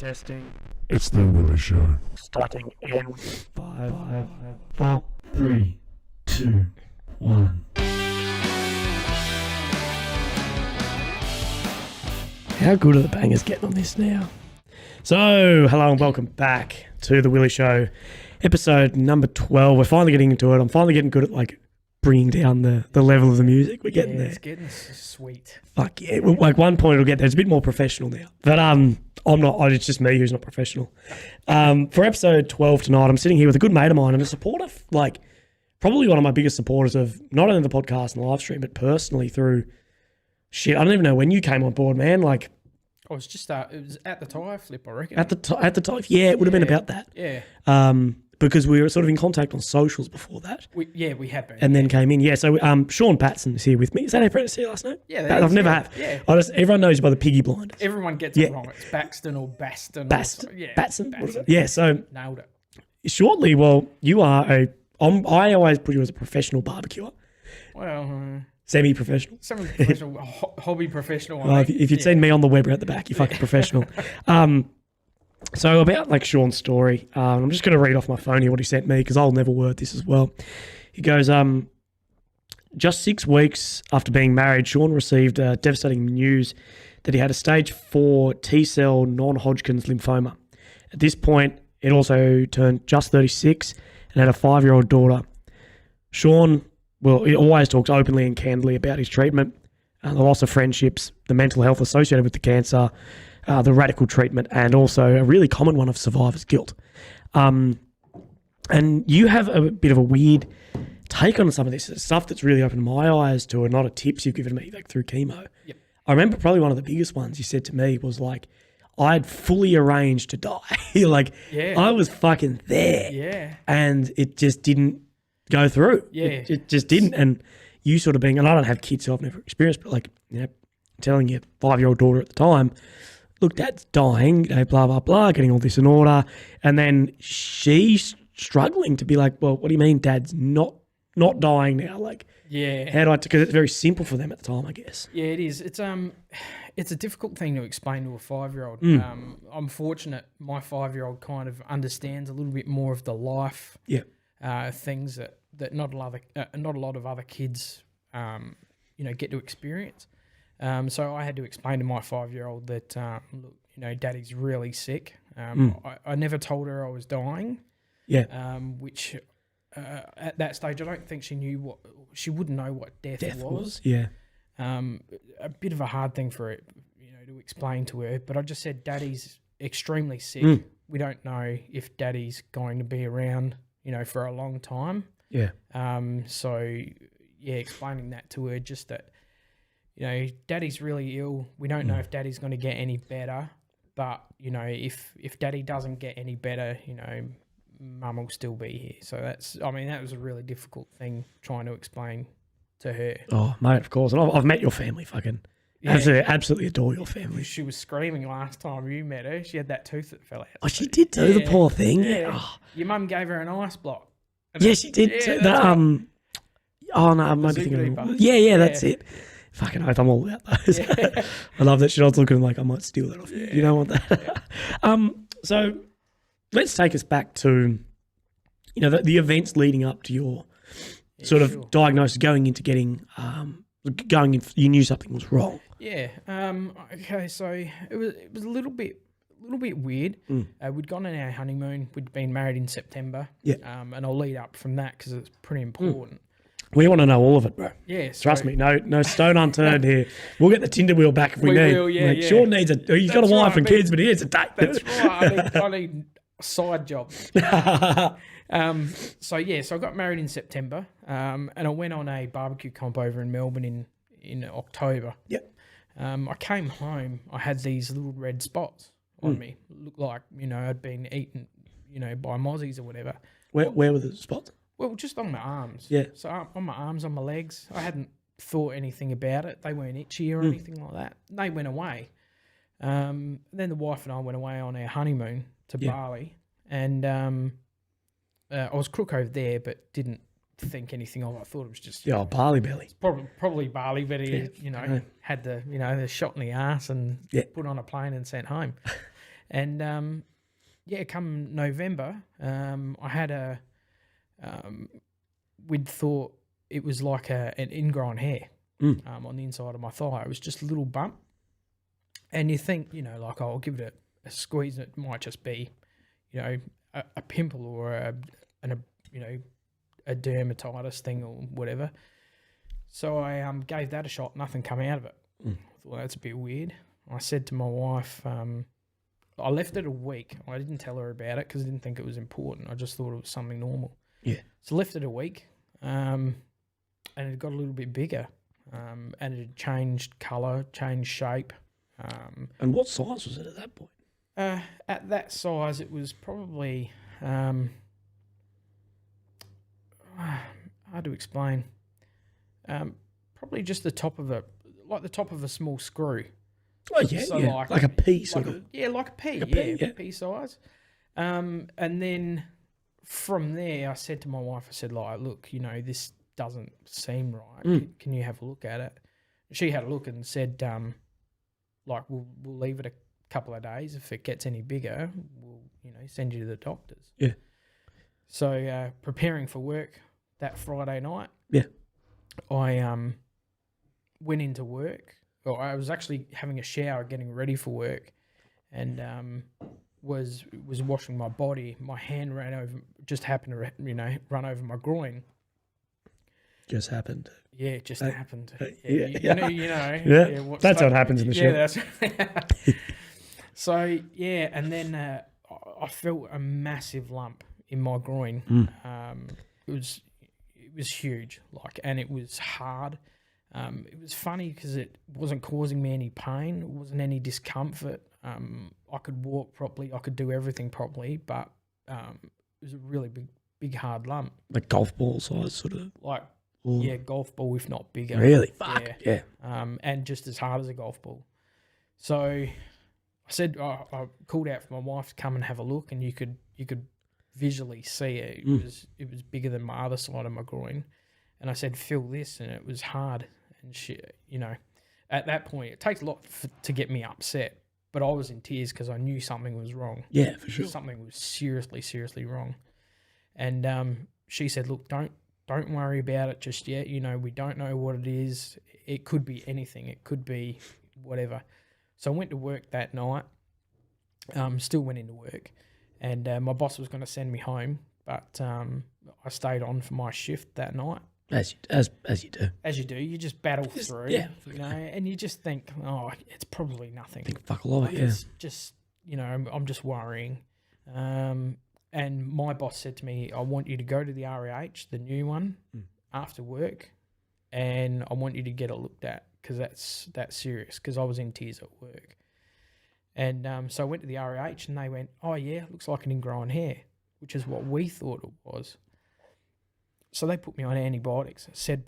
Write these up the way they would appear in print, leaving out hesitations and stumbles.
Testing. It's the Willy Show. Starting in 5, 4, 3, 2, 1. How good are the bangers getting on this now? So, hello and welcome back to the Willy Show, episode number 12. We're finally getting into it. I'm finally getting good at bringing down the level of the music. We're getting there. It's getting sweet. Fuck yeah. One point it'll get there. It's a bit more professional now. But I'm not, it's just me who's not professional. For episode 12 tonight, I'm sitting here with a good mate of mine and a supporter, probably one of my biggest supporters of not only the podcast and the live stream, but personally through shit. I don't even know when you came on board, man. I was just, it was at the tyre flip, I reckon. At the time, yeah, it would have been about that. Yeah. Because we were sort of in contact on socials before that. We had been. And then came in. Yeah, so Sean Batson is here with me. Is that how you say last name? Yeah, I've never had. Yeah. Everyone knows you by the Piggy Blinders. Everyone gets it wrong. It's Baxton or Baston. Batson. Batson. Yeah, so nailed it. Shortly, you are I always put you as a professional barbecuer. Well, semi-professional. Semi-professional, hobby professional. If you'd seen me on the web at the back, you're fucking professional. So about Sean's story, I'm just going to read off my phone here what he sent me because I'll never word this as well. He goes, just 6 weeks after being married, Sean received devastating news that he had a stage 4 T-cell non-Hodgkin's lymphoma. At this point, it also turned just 36 and had a 5-year-old daughter. Sean, he always talks openly and candidly about his treatment, the loss of friendships, the mental health associated with the cancer, the radical treatment, and also a really common one of survivor's guilt. And you have a bit of a weird take on some of this stuff that's really opened my eyes to a lot of tips you've given me through chemo. Yep. I remember probably one of the biggest ones you said to me was I'd fully arranged to die. I was fucking there. Yeah. And it just didn't go through. Yeah. It just didn't. And you sort of being, and I don't have kids, so I've never experienced, but telling your 5-year-old daughter at the time, look, Dad's dying, blah, blah, blah, getting all this in order. And then she's struggling to be well, what do you mean Dad's not dying now? Yeah. How do I, because it's very simple for them at the time, I guess. Yeah, it is. It's a difficult thing to explain to a 5-year-old. I'm fortunate my 5-year-old kind of understands a little bit more of the life things that not a lot of other kids get to experience. So I had to explain to my 5-year-old that, look, Daddy's really sick. I never told her I was dying. Yeah. Which at that stage, I don't think she wouldn't know what death was. Yeah. A bit of a hard thing for it, to explain to her. But I just said, Daddy's extremely sick. We don't know if Daddy's going to be around, for a long time. Yeah. Explaining that to her, just that, Daddy's really ill. We don't know if Daddy's going to get any better, but if Daddy doesn't get any better, Mum will still be here. So that was a really difficult thing trying to explain to her. Oh, mate, of course. And I've met your family, fucking. Yeah. Absolutely adore your family. She was screaming last time you met her. She had that tooth that fell out. Oh, she did too, the poor thing. Yeah. Oh. Your mum gave her an ice block. Yeah, she did too. Oh no, I might be thinking of yeah, that's it. Fucking oath, I'm all about those. Yeah. I love that shit. I was looking I might steal that off you. You don't want that. Yeah. So let's take us back to, the events leading up to your sort of diagnosis, going into getting, you knew something was wrong. Yeah. Okay. So it was a little bit weird. We'd gone on our honeymoon. We'd been married in September. Yeah. And I'll lead up from that because it's pretty important. We want to know all of it, bro. Yeah. Trust me. No stone unturned here. We'll get the Tinder wheel back if we need. Will, yeah. Sean needs he's got a wife and kids, but he needs a date. That's right. I need a side job. So I got married in September, and I went on a barbecue comp over in Melbourne in October. Yep. I came home. I had these little red spots on me. Looked like I'd been eaten by mozzies or whatever. Where were the spots? Well, just on my arms. Yeah. So on my arms, on my legs. I hadn't thought anything about it. They weren't itchy or anything like that. They went away. Then the wife and I went away on our honeymoon to Bali, and I was crook over there, but didn't think anything of it. I thought it was just Bali belly. Probably Bali, but he had the the shot in the ass and put on a plane and sent home. And come November, I had we'd thought it was like an ingrown hair on the inside of my thigh. It was just a little bump. And you think, like, I'll give it a squeeze. It might just be, a pimple or a dermatitis thing or whatever. So I gave that a shot. Nothing come out of it. I thought, that's a bit weird. I said to my wife, I left it a week. I didn't tell her about it because I didn't think it was important. I just thought it was something normal. Yeah. So left it a week, and it got a little bit bigger, and it had changed colour, changed shape. And what size was it at that point? At that size, it was probably hard to explain. Probably just the top of the top of a small screw. Oh yeah, So yeah. Like a pea sort of. Like a pea, pea size. And then from there, I said to my wife, I said, like, look, this doesn't seem right. Can you have a look at it? She had a look and said, like, we'll leave it a couple of days. If it gets any bigger, we'll send you to the doctors. Yeah. So preparing for work that Friday night. Yeah. I went into work. Well, I was actually having a shower, getting ready for work, and was washing my body. My hand just happened to run over my groin. Just happened. Yeah, it just happened. Yeah. That's how it happens in the show. That's so and then I felt a massive lump in my groin. It was huge, and it was hard. It was funny because it wasn't causing me any pain. It wasn't any discomfort. I could walk properly. I could do everything properly, but it was a really big hard lump. Like golf ball size, sort of. Like, yeah, golf ball, if not bigger. Really? Fuck. Yeah. And just as hard as a golf ball. So I said, I called out for my wife to come and have a look, and you could visually see it. It was bigger than my other side of my groin. And I said, feel this, and it was hard. And she, at that point, it takes a lot to get me upset, but I was in tears because I knew something was wrong. Yeah, for sure. Something was seriously wrong. And she said, look, don't worry about it just yet. We don't know what it is. It could be anything. It could be whatever. So I went to work that night. Still went into work, and my boss was going to send me home, but I stayed on for my shift that night. As you do. As you do, you just battle through. Yeah. And you just think, oh, it's probably nothing. Think fuck all of it, yeah. It's just, I'm just worrying. And my boss said to me, I want you to go to the RAH, the new one, after work, and I want you to get it looked at because that's serious, because I was in tears at work. And so I went to the RAH, and they went, oh, yeah, looks like an ingrown hair, which is what we thought it was. So they put me on antibiotics. Said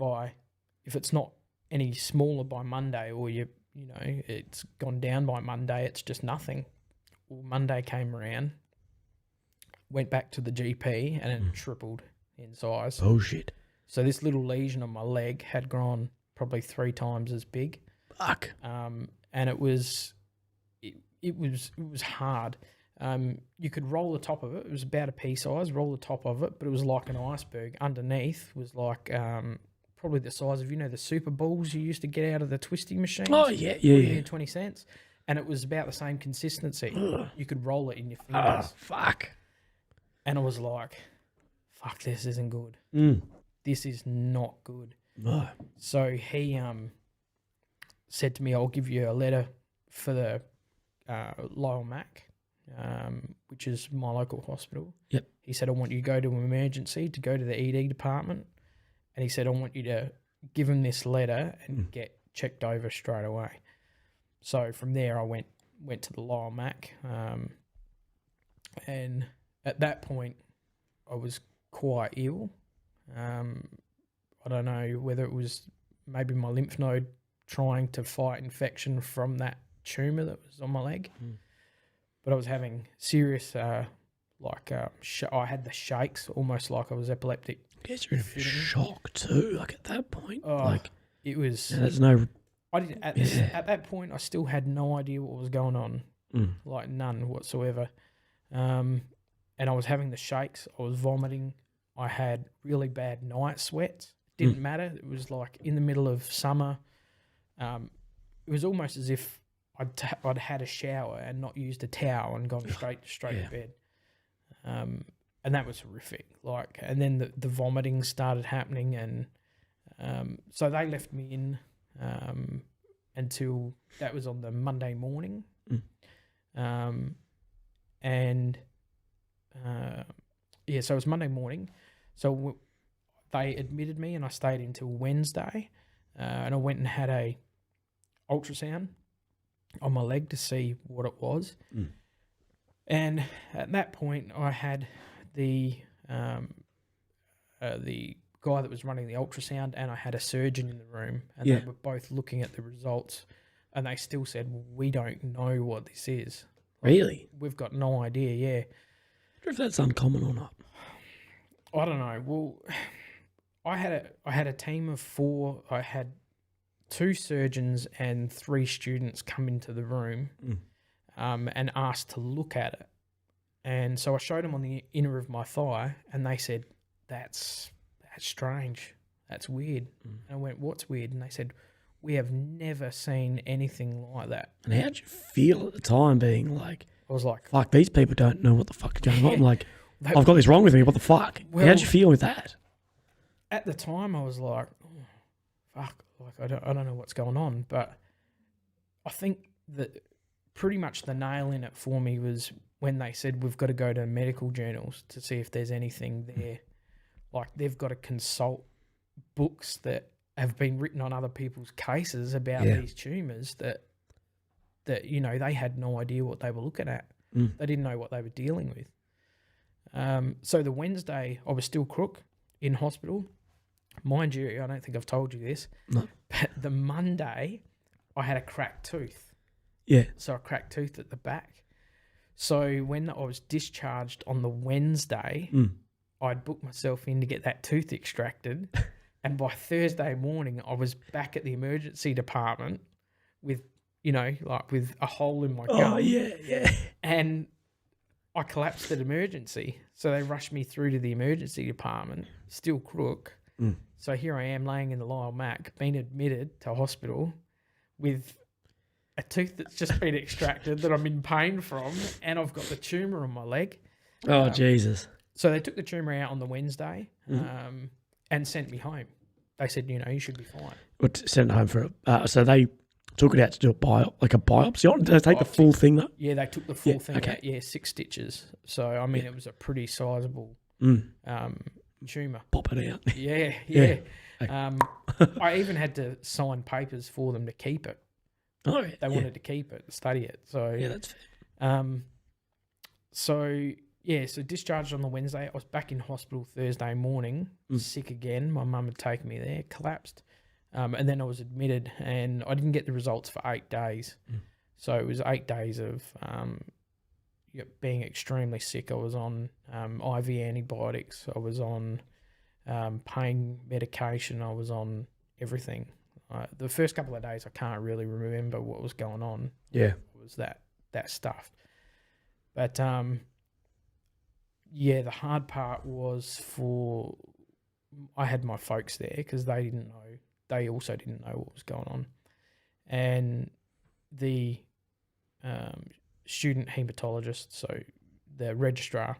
if it's not any smaller by Monday, or it's gone down by Monday, it's just nothing. Well, Monday came around, went back to the GP, and it tripled in size. Oh shit! So this little lesion on my leg had grown probably 3 times as big. Fuck. And it was hard. You could roll the top of it. It was about a pea size. Roll the top of it, but it was like an iceberg. Underneath was like probably the size of the super balls you used to get out of the twisty machines. Oh yeah. 20 cents, and it was about the same consistency. You could roll it in your Oh fingers. fuck. And I was like, "Fuck, this isn't good. This is not good." No. So he said to me, "I'll give you a letter for the Lyle Mac." Which is my local hospital. Yep. He said, I want you to go to an emergency, to go to the ED department. And he said, I want you to give him this letter and get checked over straight away. So from there, I went to the Lyle Mac. And at that point, I was quite ill. I don't know whether it was maybe my lymph node trying to fight infection from that tumour that was on my leg. But I was having serious, I had the shakes, almost like I was epileptic. I guess you're in a shock too, like at that point. It was... there's no... At that point, I still had no idea what was going on. like none whatsoever. And I was having the shakes. I was vomiting. I had really bad night sweats. Didn't matter. It was like in the middle of summer. It was almost as if I'd had a shower and not used a towel and gone straight to bed. And that was horrific. Like, and then the vomiting started happening, and so they left me in until that was on the Monday morning. So it was Monday morning. So they admitted me, and I stayed until Wednesday, and I went and had a ultrasound on my leg to see what it was. And at that point, I had the guy that was running the ultrasound, and I had a surgeon in the room, and they were both looking at the results, and they still said, well, we don't know what this is. Really? We've got no idea, yeah. I wonder if that's uncommon or not. I don't know. Well, I had a team of 4. I had 2 surgeons and 3 students come into the room and asked to look at it. And so I showed them on the inner of my thigh, and they said, that's strange. That's weird. And I went, what's weird? And they said, we have never seen anything like that. And how'd you feel at the time being like, I was like, fuck, these people don't know what the fuck is going on. Like, I've got this wrong with me. What the fuck? Well, how'd you feel with that? At the time, I was like, oh, fuck, like I don't know what's going on. But I think that pretty much the nail in it for me was when they said we've got to go to medical journals to see if there's anything there. Like, they've got to consult books that have been written on other people's cases about these tumours that you know, they had no idea what they were looking at. They didn't know what they were dealing with. So the Wednesday, I was still crook in hospital. Mind you, I don't think I've told you this, but the Monday, I had a cracked tooth. Yeah. So a cracked tooth at the back. So when I was discharged on the Wednesday, I'd booked myself in to get that tooth extracted. And by Thursday morning, I was back at the emergency department with, you know, like with a hole in my gum. Oh, yeah. And I collapsed at emergency. So they rushed me through to the emergency department, still crook. So here I am laying in the Lyle Mac, being admitted to hospital with a tooth that's just been extracted that I'm in pain from, and I've got the tumour on my leg. Oh, Jesus. So they took the tumour out on the Wednesday and sent me home. They said, you know, you should be fine. Sent it home for so they took it out to do a biopsy on it? Did they take the full thing though? Yeah, they took the full thing out. Yeah, 6 stitches. So, I mean, it was a pretty sizable tumour. Pop it out. Yeah. Okay. I even had to sign papers for them to keep it. Oh, yeah. They wanted to keep it, study it. So yeah, that's fair. So discharged on the Wednesday. I was back in hospital Thursday morning, sick again. My mum had taken me there, collapsed. And then I was admitted, and I didn't get the results for 8 days. So it was 8 days of being extremely sick. I was on IV antibiotics. I was on pain medication. I was on everything. The first couple of days, I can't really remember what was going on. Yeah. It was that stuff. But, the hard part was I had my folks there because they didn't know. They also didn't know what was going on. And the student haematologist, so the registrar,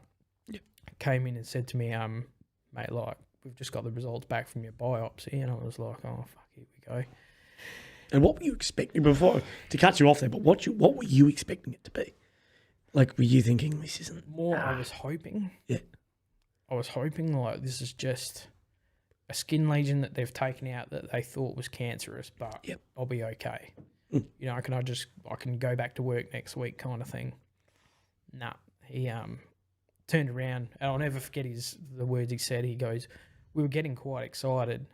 came in and said to me, mate, like, we've just got the results back from your biopsy. And I was like, oh, fuck, here we go. And what were you expecting before, to cut you off there, but what were you expecting it to be? Like, were you thinking this isn't... More, I was hoping. Yeah. I was hoping, like, this is just a skin lesion that they've taken out that they thought was cancerous, but I'll be okay. You know, I can go back to work next week kind of thing. Nah, he turned around, and I'll never forget the words he said. He goes, we were getting quite excited.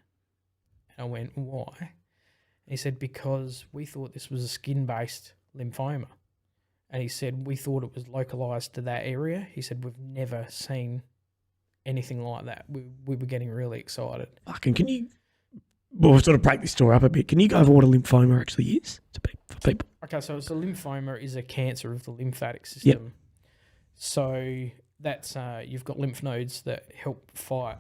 And I went, why? And he said, because we thought this was a skin-based lymphoma. And he said, we thought it was localised to that area. He said, we've never seen anything like that. We were getting really excited. Fucking, can you, we'll sort of break this story up a bit. Can you go over what a lymphoma actually is for people? Okay, so it's a lymphoma is a cancer of the lymphatic system. So that's you've got lymph nodes that help fight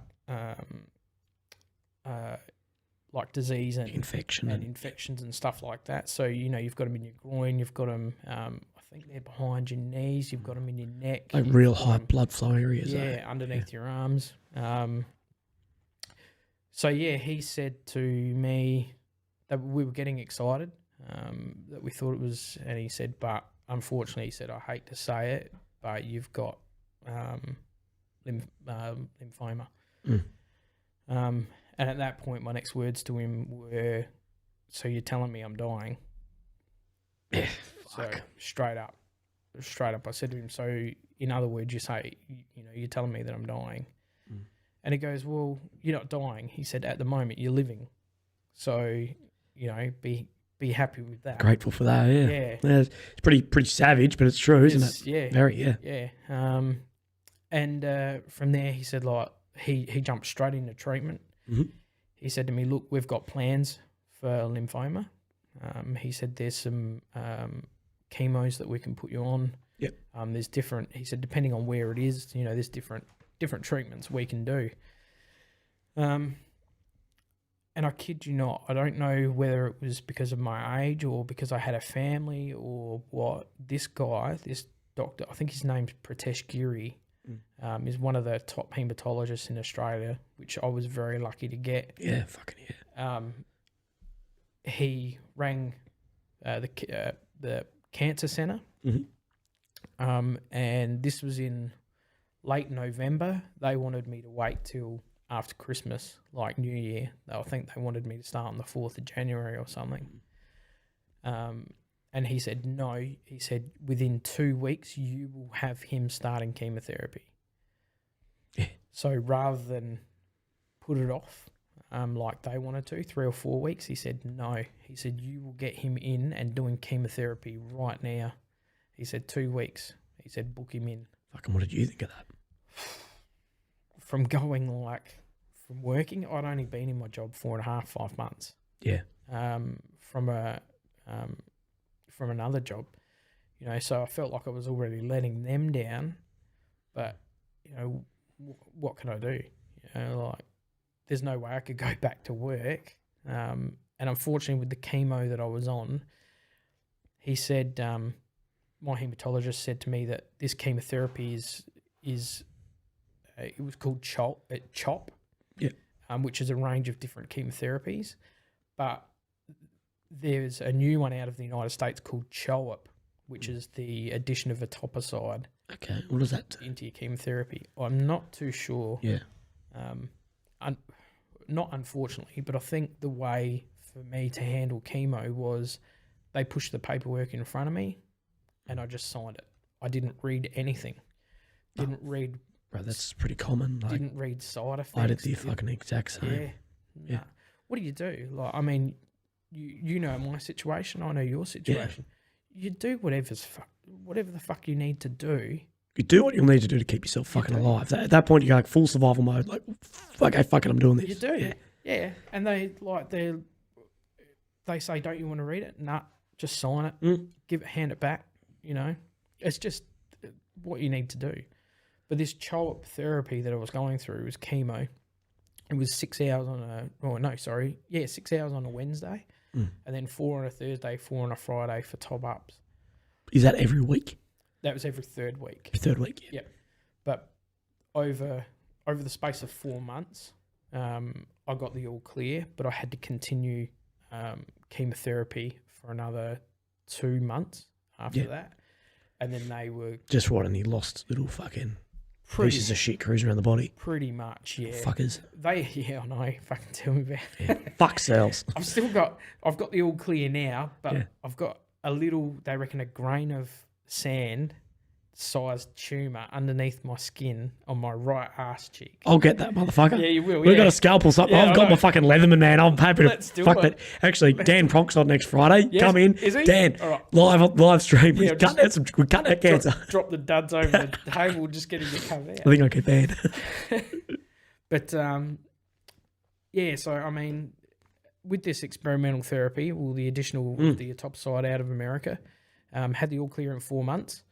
like disease and infections and stuff like that. So you've got them in your groin, you've got them. I think they're behind your knees. You've got them in your neck, like real high blood flow areas. Yeah, underneath your arms. So yeah, he said to me that we were getting excited, that we thought it was, and he said, but unfortunately, he said, I hate to say it, but you've got lymphoma. And at that point, my next words to him were, so you're telling me I'm dying? Yeah, so straight up, I said to him, so in other words, you say, you're telling me that I'm dying. And he goes, well, you're not dying. He said, at the moment, you're living. So, be happy with that. Grateful for that, yeah. It's pretty savage, but it's true, isn't it? Yeah. Very, yeah. Yeah. And from there, he said, like, he jumped straight into treatment. Mm-hmm. He said to me, look, we've got plans for lymphoma. He said there's some chemos that we can put you on. Yep. There's different, he said, depending on where it is, there's different treatments we can do. And I kid you not, I don't know whether it was because of my age or because I had a family or what. This guy, this doctor, I think his name's Pratesh Giri, is one of the top haematologists in Australia, which I was very lucky to get. Yeah, fucking yeah. He rang the cancer centre, and this was in late November. They wanted me to wait till after Christmas, like New Year. I think they wanted me to start on the 4th of January or something. And he said, no. He said, within 2 weeks, you will have him starting chemotherapy. Yeah. So rather than put it off like they wanted to, 3 or 4 weeks, he said, no. He said, you will get him in and doing chemotherapy right now. He said, 2 weeks. He said, book him in. Fucking, what did you think of that? From from working, I'd only been in my job 4.5, 5 months. Yeah. From another job, so I felt like I was already letting them down, but, what can I do? There's no way I could go back to work. And unfortunately with the chemo that I was on, he said, my haematologist said to me that this chemotherapy is it was called CHOP, yeah, which is a range of different chemotherapies, but there's a new one out of the United States called CHOP, which is the addition of etoposide. Okay, what does that do? Into your chemotherapy. I'm not too sure. Yeah. Not unfortunately, but I think the way for me to handle chemo was they pushed the paperwork in front of me and I just signed it. I didn't read anything. Didn't read. Right, that's pretty common. Didn't read side effects. I did the fucking exact same. Yeah. Nah. What do you do? You know my situation. I know your situation. Yeah. You do whatever the fuck you need to do. You do what you'll need to do to keep yourself fucking alive. At that point, you go like full survival mode. Like, okay, fuck it, I'm doing this. You do. Yeah. And they say, don't you want to read it? Nah, just sign it. Hand it back. It's just what you need to do. But this CHOP therapy that I was going through was chemo. It was 6 hours 6 hours on a Wednesday, and then 4 on a Thursday, 4 on a Friday for top ups. Is that every week? That was every third week. Every third week, yeah. Yep. But over the space of 4 months, I got the all clear, but I had to continue chemotherapy for another 2 months after that. And then they were... Just what, and he lost little fucking... pieces of shit cruising around the body. Pretty much, yeah. Fuckers. I know. Fucking tell me about it. Fuck cells. I've got the all clear now, but I've got a little, they reckon a grain of sand sized tumour underneath my skin on my right arse cheek. I'll get that, motherfucker. Yeah, you will. We've got a scalpel something. Yeah, I've got my fucking Leatherman, man. I'm happy to fuck that. Actually, Dan Pronk's on next Friday. Yes. Come in. Is he? Dan, right. live stream. Yeah, we cut that cancer. Drop the duds over the table, just getting to come out. I think I get banned. But, so, with this experimental therapy, or the additional the etoposide out of America, had the all clear in 4 months,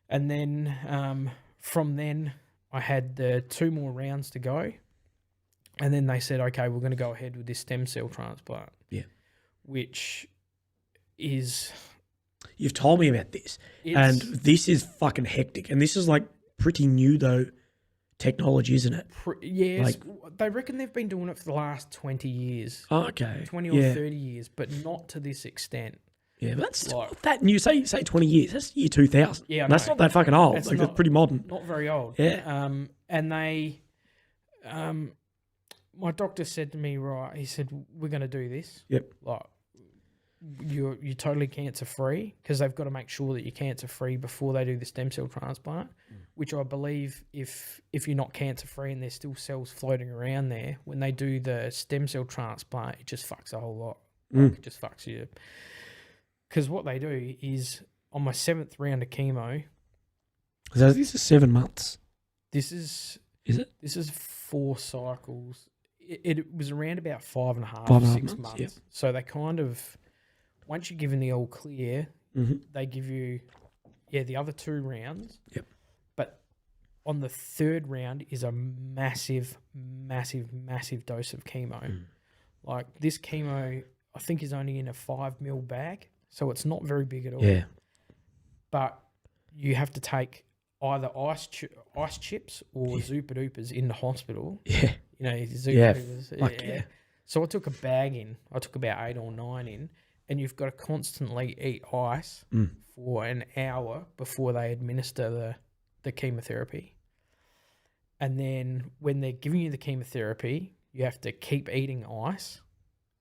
and then from then I had the 2 more rounds to go, and then they said, okay, we're going to go ahead with this stem cell transplant. Yeah, which is you've told me about this, and this is fucking hectic, and this is like pretty new though. Technology, isn't it? Yes, they reckon they've been doing it for the last 20 years. Oh, okay. 20 or 30 years, but not to this extent. Yeah, but that's not that new. Say 20 years. That's year 2000. Yeah, that's not that fucking old. It's that's pretty modern. Not very old. Yeah. And they, my doctor said to me, right, he said, we're going to do this. Yep. Like, you're totally cancer free, because they've got to make sure that you're cancer free before they do the stem cell transplant, which I believe if you're not cancer free and there's still cells floating around there, when they do the stem cell transplant, it just fucks a whole lot. Like, it just fucks you. Because what they do is, on my 7th round of chemo, so this is 7 months. This is it? This is 4 cycles. It was around about 5.5, 6 months. Yep. So they kind of, once you're given the all clear, they give you, the other 2 rounds. Yep. But on the 3rd round is a massive, massive, massive dose of chemo. Like, this chemo, I think, is only in a 5 ml bag, so it's not very big at all. Yeah. But you have to take either ice chips or Zupa Dupas in the hospital. Yeah. You know, Zupa Dupas. Yeah. So I took a bag in. I took about 8 or 9 in, and you've got to constantly eat ice for an hour before they administer the chemotherapy. And then when they're giving you the chemotherapy, you have to keep eating ice.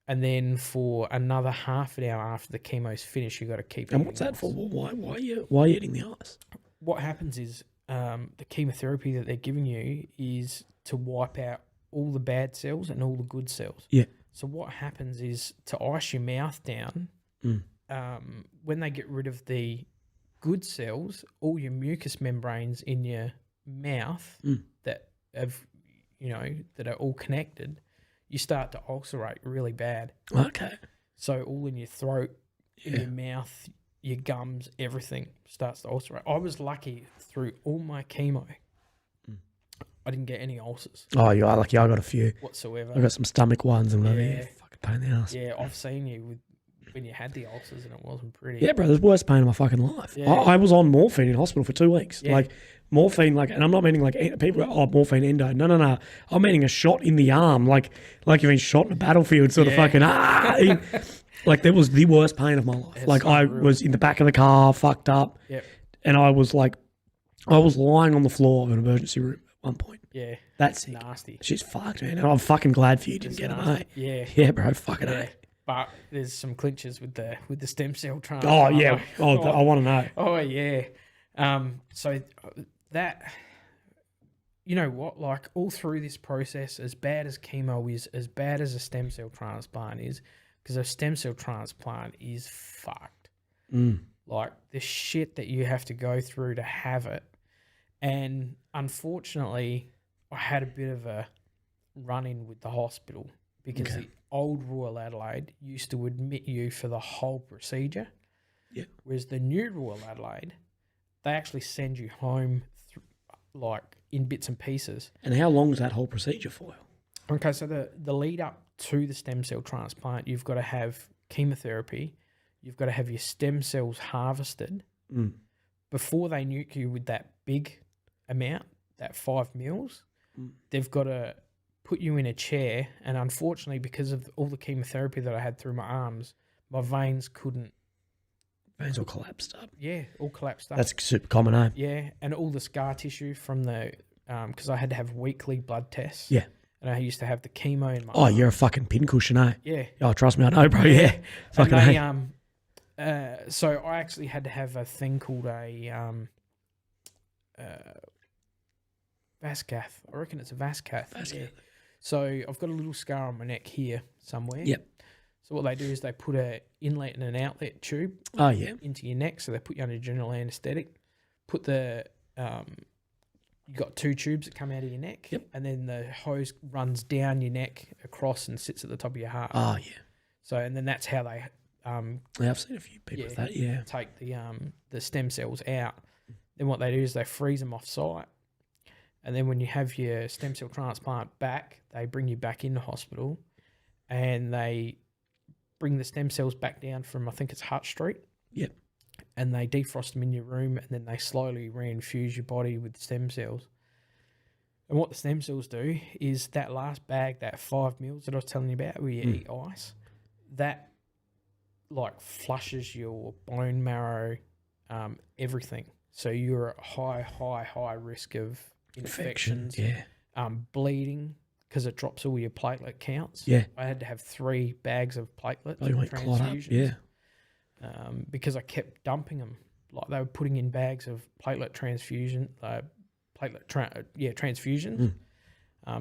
And then for another half an hour after the chemo's finished, you've got to keep eating And what's that ice. for? Why are you eating the ice? What happens is the chemotherapy that they're giving you is to wipe out all the bad cells and all the good cells. Yeah. So what happens is, to ice your mouth down, when they get rid of the good cells, all your mucous membranes in your mouth that have, that are all connected, you start to ulcerate really bad. Okay. So all in your throat, in your mouth, your gums, everything starts to ulcerate. I was lucky through all my chemo. I didn't get any ulcers Oh, you are lucky. I got a few. whatsoever. I got some stomach ones and fucking pain in the ass. Yeah, I've seen you when you had the ulcers and it wasn't pretty. Yeah, bro, the worst pain of my fucking life. Yeah. I was on morphine in hospital for 2 weeks. Yeah. Like, morphine, and I'm not meaning like people go, morphine endo. No. I'm meaning a shot in the arm, like you've been shot in a battlefield, sort of fucking, like, that was the worst pain of my life. That's like, I was in the back of the car, fucked up. Yep. And I was lying on the floor of an emergency room at one point. Yeah. That's sick. Nasty. She's fucked, man. And I'm fucking glad for you didn't get it, mate. Yeah. Yeah, bro, fucking Yeah. But there's some clinches with the stem cell Oh, transplant. yeah. I want to know. Oh, yeah. So that, you know what, like, all through this process, as bad as chemo is, as bad as a stem cell transplant is, because a stem cell transplant is fucked. Like, the shit that you have to go through to have it. And unfortunately, I had a bit of a run-in with the hospital, because the old Royal Adelaide used to admit you for the whole procedure. Yeah. Whereas the new Royal Adelaide, they actually send you home in bits and pieces. And how long is that whole procedure for? Okay, so the lead up to the stem cell transplant, you've got to have chemotherapy, you've got to have your stem cells harvested before they nuke you with that big amount, that 5 mils. They've got to put you in a chair, and unfortunately, because of all the chemotherapy that I had through my arms, my veins couldn't. Veins all collapsed up. Yeah, all collapsed up. That's super common, eh? Yeah, and all the scar tissue from the because I had to have weekly blood tests. Yeah. And I used to have the chemo in my Oh, you're a fucking pincushion, eh? Yeah. Oh, trust me, I know, bro. Yeah. Fucking and they, so I actually had to have a thing called a Vascath. I reckon it's a Vascath. Yeah. So I've got a little scar on my neck here somewhere. Yep. So what they do is they put an inlet and an outlet tube Oh, yeah. into your neck. So they put you under general anaesthetic, put the you got 2 tubes that come out of your neck, Yep. and then the hose runs down your neck across and sits at the top of your heart. Oh, yeah. So, and then that's how they Yeah, I've seen a few people with that, yeah. take the stem cells out. Then what they do is they freeze them off site, and then when you have your stem cell transplant back, they bring you back into hospital, and they bring the stem cells back down from, I think it's Hut Street. Yep. And they defrost them in your room, and then they slowly reinfuse your body with stem cells. And what the stem cells do is that last bag, that 5 mils that I was telling you about, where you eat ice, that like flushes your bone marrow, everything. So you're at high risk of infections, bleeding, because it drops all your platelet counts. Yeah. I had to have 3 bags of platelets Oh, you went clot up, transfusions. Because I kept dumping them. Like they were putting in bags of platelet transfusions.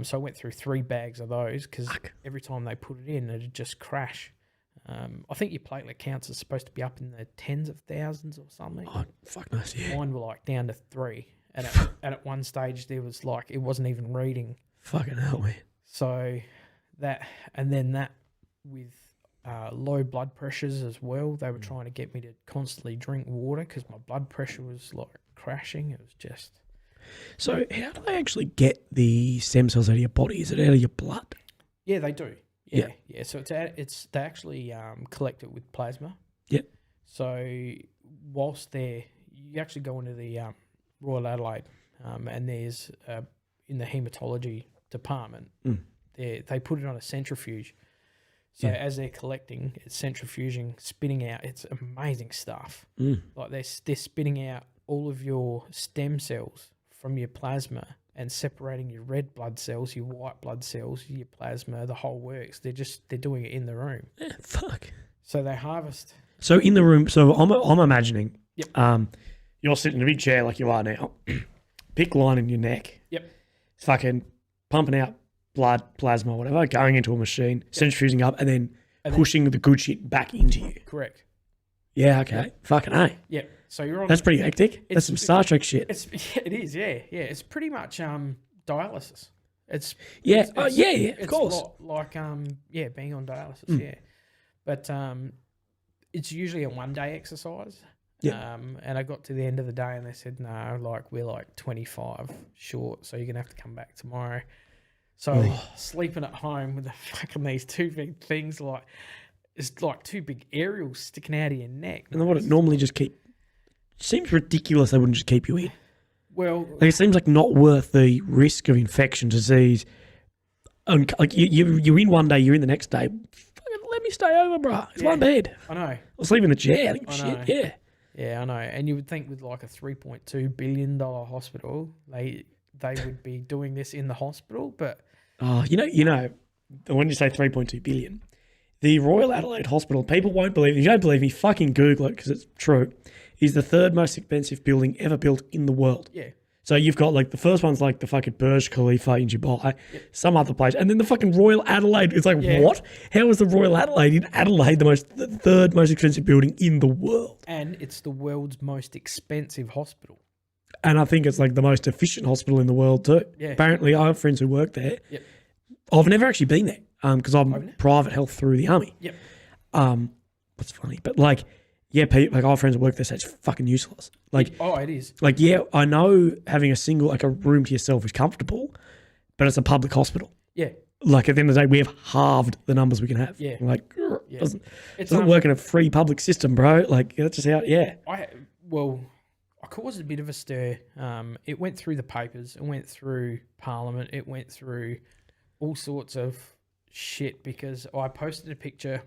So I went through 3 bags of those because every time they put it in, it'd just crash. I think your platelet counts are supposed to be up in the tens of thousands or something. Oh, fuck knows, yeah. Mine were like down to 3. And at one stage, there was like, it wasn't even reading. Fucking hell, man. So that, and then that with low blood pressures as well. They were trying to get me to constantly drink water because my blood pressure was like crashing. It was just... So how do they actually get the stem cells out of your body? Is it out of your blood? Yeah, they do. Yeah. So they actually collect it with plasma. Yep. So whilst you actually go into the Royal Adelaide, and there's in the haematology department, they put it on a centrifuge. So as they're collecting, it's centrifuging, spitting out. It's amazing stuff. Like they're spitting out all of your stem cells from your plasma and separating your red blood cells, your white blood cells, your plasma, the whole works. They're doing it in the room. Yeah, fuck. So they harvest. So in the room, so I'm imagining, Yep. You're sitting in a big chair like you are now, PICC line in your neck. Yep. Fucking pumping out blood, plasma, whatever, going into a machine, centrifuging up, and then pushing the good shit back into you. Correct. Yeah, okay. Yep. Fucking A. Yep. So you're on. That's pretty hectic. That's some Star Trek shit. It is, yeah. It's pretty much dialysis. Of course. It's a lot like being on dialysis, yeah. But it's usually a 1-day exercise. Yeah. And I got to the end of the day and they said, no, like we're like 25 short, so you're gonna have to come back tomorrow. So sleeping at home with these 2 big things, like it's like 2 big aerials sticking out of your neck. And then what it normally just seems ridiculous they wouldn't just keep you in. Well, like, it seems like not worth the risk of infection, disease. Like you're in one day, you're in the next day. Fucking let me stay over, bro. It's one bed. I know. I'll sleep in the chair. I Shit, know. yeah. Yeah, I know. And you would think with like a $3.2 billion hospital, they would be doing this in the hospital, but... Oh, you know, when you say 3.2 billion, the Royal Adelaide Hospital, people won't believe, if you don't believe me, fucking Google it because it's true, is the 3rd most expensive building ever built in the world. Yeah. So you've got like the first one's like the fucking Burj Khalifa in Dubai, some other place, and then the fucking Royal Adelaide. It's like, what? How is the Royal Adelaide in Adelaide the 3rd most expensive building in the world? And it's the world's most expensive hospital. And I think it's like the most efficient hospital in the world too. Yeah. Apparently, I have friends who work there. Yep. I've never actually been there because I'm private health through the army. Yep. What's funny, but like, yeah, people, like our friends who work there say it's fucking useless. Like, it is. Like, yeah, I know having a room to yourself is comfortable, but it's a public hospital. Yeah. Like at the end of the day, we have halved the numbers we can have. Yeah. Like, Yeah. doesn't work in a free public system, bro. Like that's just how. Yeah. I caused a bit of a stir. It went through the papers. It went through Parliament. It went through all sorts of shit because I posted a picture.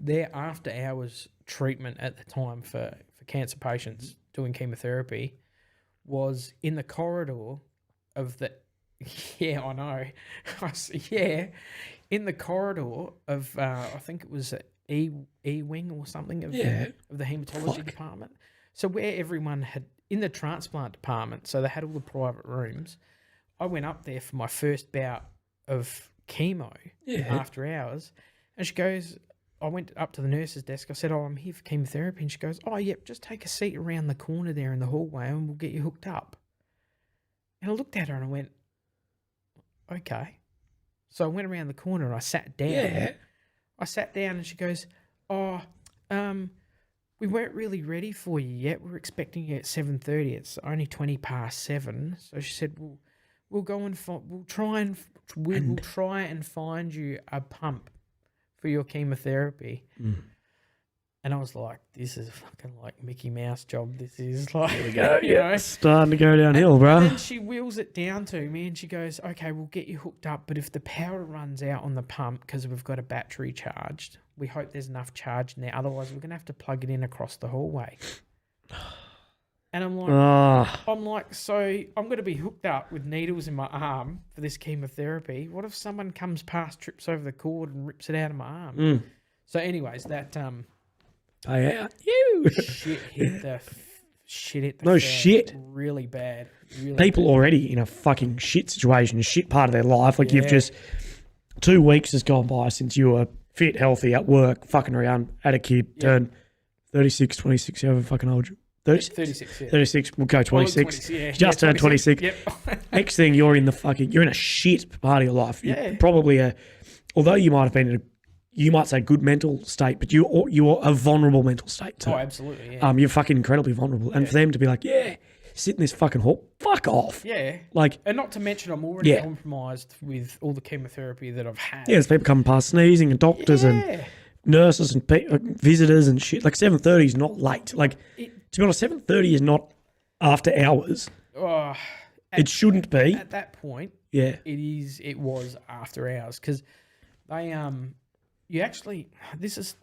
Their after hours treatment at the time for cancer patients doing chemotherapy was in the corridor of the I know in the corridor of I think it was E wing or something of the hematology department. So where everyone had in the transplant department, so they had all the private rooms. I went up there for my first bout of chemo after hours, and she goes, I went up to the nurse's desk. I said, I'm here for chemotherapy. And she goes, yep, just take a seat around the corner there in the hallway and we'll get you hooked up. And I looked at her and I went, okay. So I went around the corner and I sat down. Yeah. I sat down and she goes, we weren't really ready for you yet. We're expecting you at 7:30. It's only 20 past 7. So she said, we'll go and we'll try and find you a pump for your chemotherapy. And I was like, this is fucking like Mickey Mouse job. This is like, Here we go. you know. Starting to go downhill, bro. And then she wheels it down to me and she goes, okay, we'll get you hooked up. But if the power runs out on the pump because we've got a battery charged, we hope there's enough charge in there. Otherwise, we're going to have to plug it in across the hallway. And I'm like, so I'm going to be hooked up with needles in my arm for this chemotherapy. What if someone comes past, trips over the cord and rips it out of my arm? So anyways, that... Pay out. You. Shit hit the No fan shit. really bad. Really People bad. already in a fucking shit situation, a shit part of their life. Like you've just 2 weeks has gone by since you were fit, healthy, at work, fucking around, had a kid, turned 36, 26, however fucking old you 36? 36, we'll go 26. Just turned 26. Yep. Next thing, you're in a shit part of your life. You're probably although you might have been in you might say good mental state, but you're a vulnerable mental state too. Oh, absolutely. Yeah. You're fucking incredibly vulnerable. And for them to be like, sit in this fucking hall, fuck off. Yeah. Like, and not to mention, I'm already compromised with all the chemotherapy that I've had. Yeah, there's people coming past sneezing and doctors and nurses and visitors and shit. Like 7:30 is not late. Like, to be honest, 7:30 is not after hours. It shouldn't be. At that point, yeah, it was after hours because they you actually this is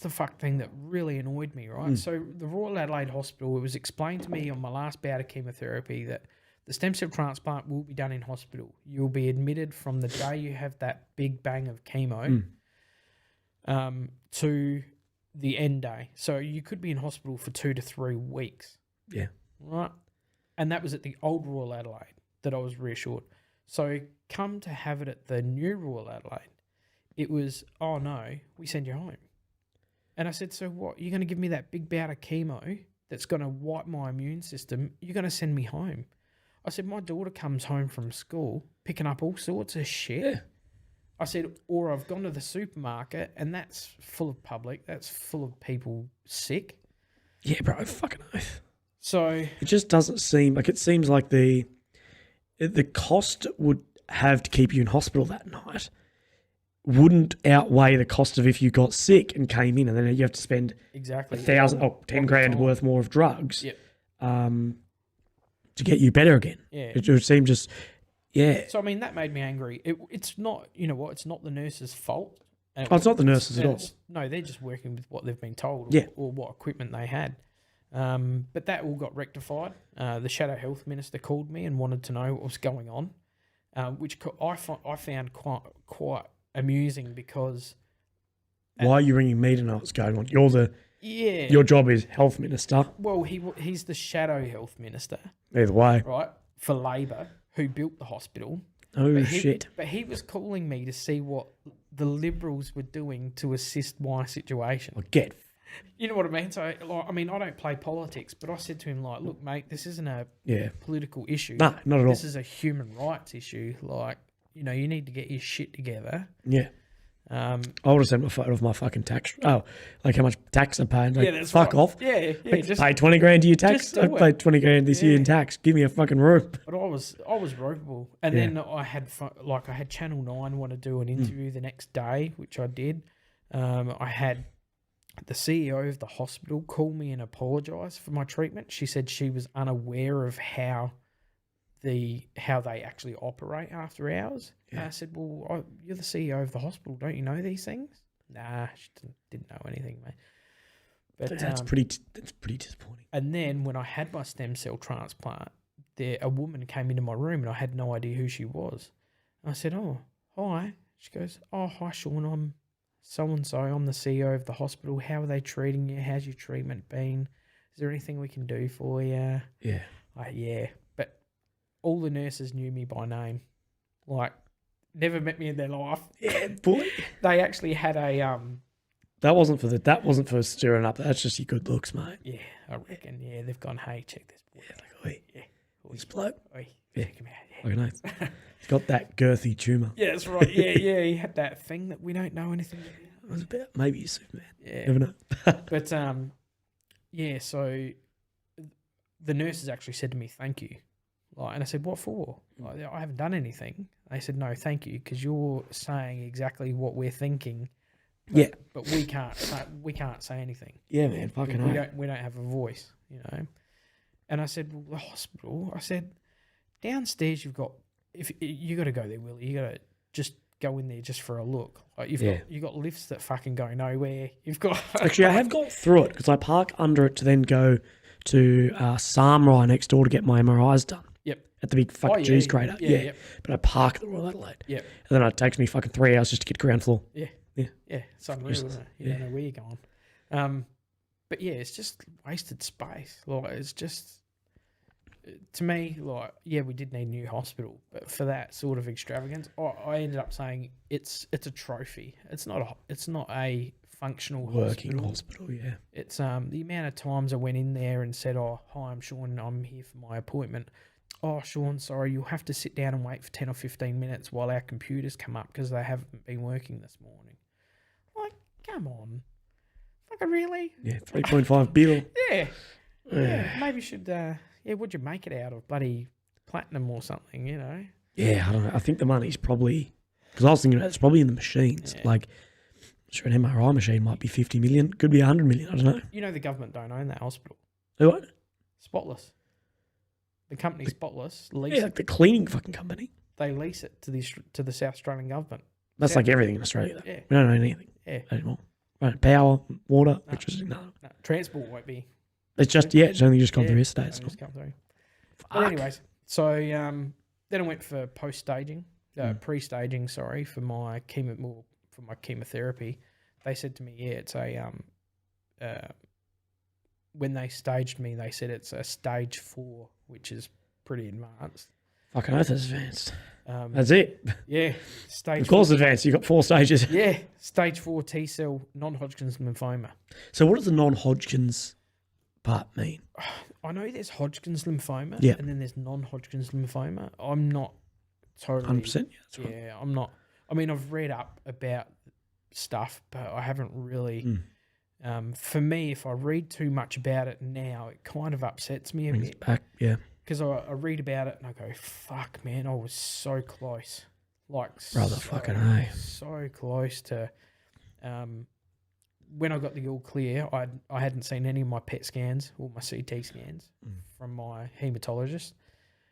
the fuck thing that really annoyed me, right? So the Royal Adelaide Hospital, it was explained to me on my last bout of chemotherapy that the stem cell transplant will be done in hospital. You'll be admitted from the day you have that big bang of chemo to the end day. So you could be in hospital for 2 to 3 weeks. Yeah. Right? And that was at the old Royal Adelaide that I was reassured. So come to have it at the new Royal Adelaide, it was, oh no, we send you home. And I said, so what? You're going to give me that big bout of chemo that's going to wipe my immune system? You're going to send me home? I said, my daughter comes home from school picking up all sorts of shit. Yeah. I said, or I've gone to the supermarket and that's full of public, that's full of people sick. Yeah, bro, fucking oath. So it just doesn't seem like it seems like the cost would have to keep you in hospital that night wouldn't outweigh the cost of if you got sick and came in and then you have to spend exactly 10 grand worth more of drugs to get you better again. Yeah. It would seem just, So, I mean, that made me angry. It's not, you know what, it's not the nurse's fault. It's not the nurses at all. No, they're just working with what they've been told or what equipment they had. But that all got rectified. The Shadow Health Minister called me and wanted to know what was going on, which I found quite amusing because... Why are you ringing me to know what's going on? Your job is Health Minister. Well, he's the Shadow Health Minister. Either way. Right, for Labor, who built the hospital. Shit. But he was calling me to see what the Liberals were doing to assist my situation. You know what I mean? So, like, I mean, I don't play politics, but I said to him, like, look, mate, this isn't a political issue. No, not at all. This is a human rights issue. Like, you know, you need to get your shit together. Yeah. I would have sent a photo of my fucking tax. Oh, like how much tax I paid. Like, that's fuck right. off. Yeah. Just pay 20 grand to your tax. I paid 20 grand this year in tax. Give me a fucking room. But I was ropeable. And then I had Channel 9 want to do an interview the next day, which I did. I had the CEO of the hospital call me and apologise for my treatment. She said she was unaware of how they actually operate after hours. And I said, well, you're the CEO of the hospital. Don't you know these things? Nah, she didn't know anything, mate. But that's pretty disappointing. And then when I had my stem cell transplant, a woman came into my room and I had no idea who she was. And I said, oh, hi. She goes, oh, hi, Sean. I'm so-and-so. I'm the CEO of the hospital. How are they treating you? How's your treatment been? Is there anything we can do for you? Yeah. But all the nurses knew me by name. Like, never met me in their life. Yeah, boy. They actually had a... That wasn't for stirring up. That's just your good looks, mate. Yeah, I reckon. Yeah, they've gone, hey, check this boy. Yeah, like, This bloke. Oi, Yeah. check him out. Yeah. I know. He's got that girthy tumour. Yeah, that's right. Yeah. He had that thing that we don't know anything about. It was about maybe a Superman. Yeah. Never know. But yeah. So the nurses actually said to me, "Thank you." Like, and I said, "What for?" Like, I haven't done anything. They said, "No, thank you, because you're saying exactly what we're thinking." But we can't say anything. Yeah, man. Fucking we don't have a voice, you know. And I said, "Well, the hospital." I said, "Downstairs, you've got you got to go there, Willie. You got to just go in there just for a look. Like you've got lifts that fucking go nowhere. You've got actually, I have got through it because I park under it to then go to Samrai next door to get my MRIs done. Yep. At the big fucking G's crater. Yeah. Yep. But I park at the Royal Adelaide. Yep. And then it takes me fucking 3 hours just to get ground floor. Yeah. Yeah. Yeah. It's unreal, isn't it? You don't know where you're going. But yeah, it's just wasted space. Like, it's just, to me, like, yeah, we did need a new hospital, but for that sort of extravagance, I ended up saying it's a trophy. It's not a functional Working hospital, yeah. It's the amount of times I went in there and said, "Oh, hi, I'm Sean. I'm here for my appointment." "Oh, Sean, sorry, you'll have to sit down and wait for 10 or 15 minutes while our computers come up because they haven't been working this morning." Like, come on. Fucking really? Yeah, 3.5 bill. Yeah. Maybe you should, would you make it out of bloody platinum or something, you know? Yeah, I don't know. I think the money's probably, because I was thinking it's probably in the machines. Yeah. Like, I'm sure an MRI machine might be 50 million, could be 100 million, I don't know. You know the government don't own that hospital. Who own it? Spotless. The company Spotless Yeah, lease like the cleaning fucking company. they lease it to the South Australian government. That's like everything in Australia, though. Yeah. We don't own anything Yeah. anymore. Right, power, water, electricity, no. No, transport won't be. It's just, it's only just gone through yesterday. It's It's just not. come through. Fuck. But anyways, so then I went for pre-staging, sorry, for my chemotherapy. They said to me, it's a when they staged me, they said it's a stage 4, which is pretty advanced. Fucking oath is advanced. That's it. Yeah, stage. Of course, advanced. You've got 4 stages. Yeah, stage 4 T cell non-Hodgkin's lymphoma. So, what does the non-Hodgkin's part mean? I know there's Hodgkin's lymphoma, Yeah. and then there's non-Hodgkin's lymphoma. I'm not totally 100%. Yeah, that's right. Yeah, I'm not. I mean, I've read up about stuff, but I haven't really. For me, if I read too much about it now, it kind of upsets me a Brings bit. it back. Yeah. Because I read about it and I go, fuck, man, I was so close. Like, Brother, fucking A. So close to. When I got the all clear, I hadn't seen any of my PET scans or my CT scans from my haematologist.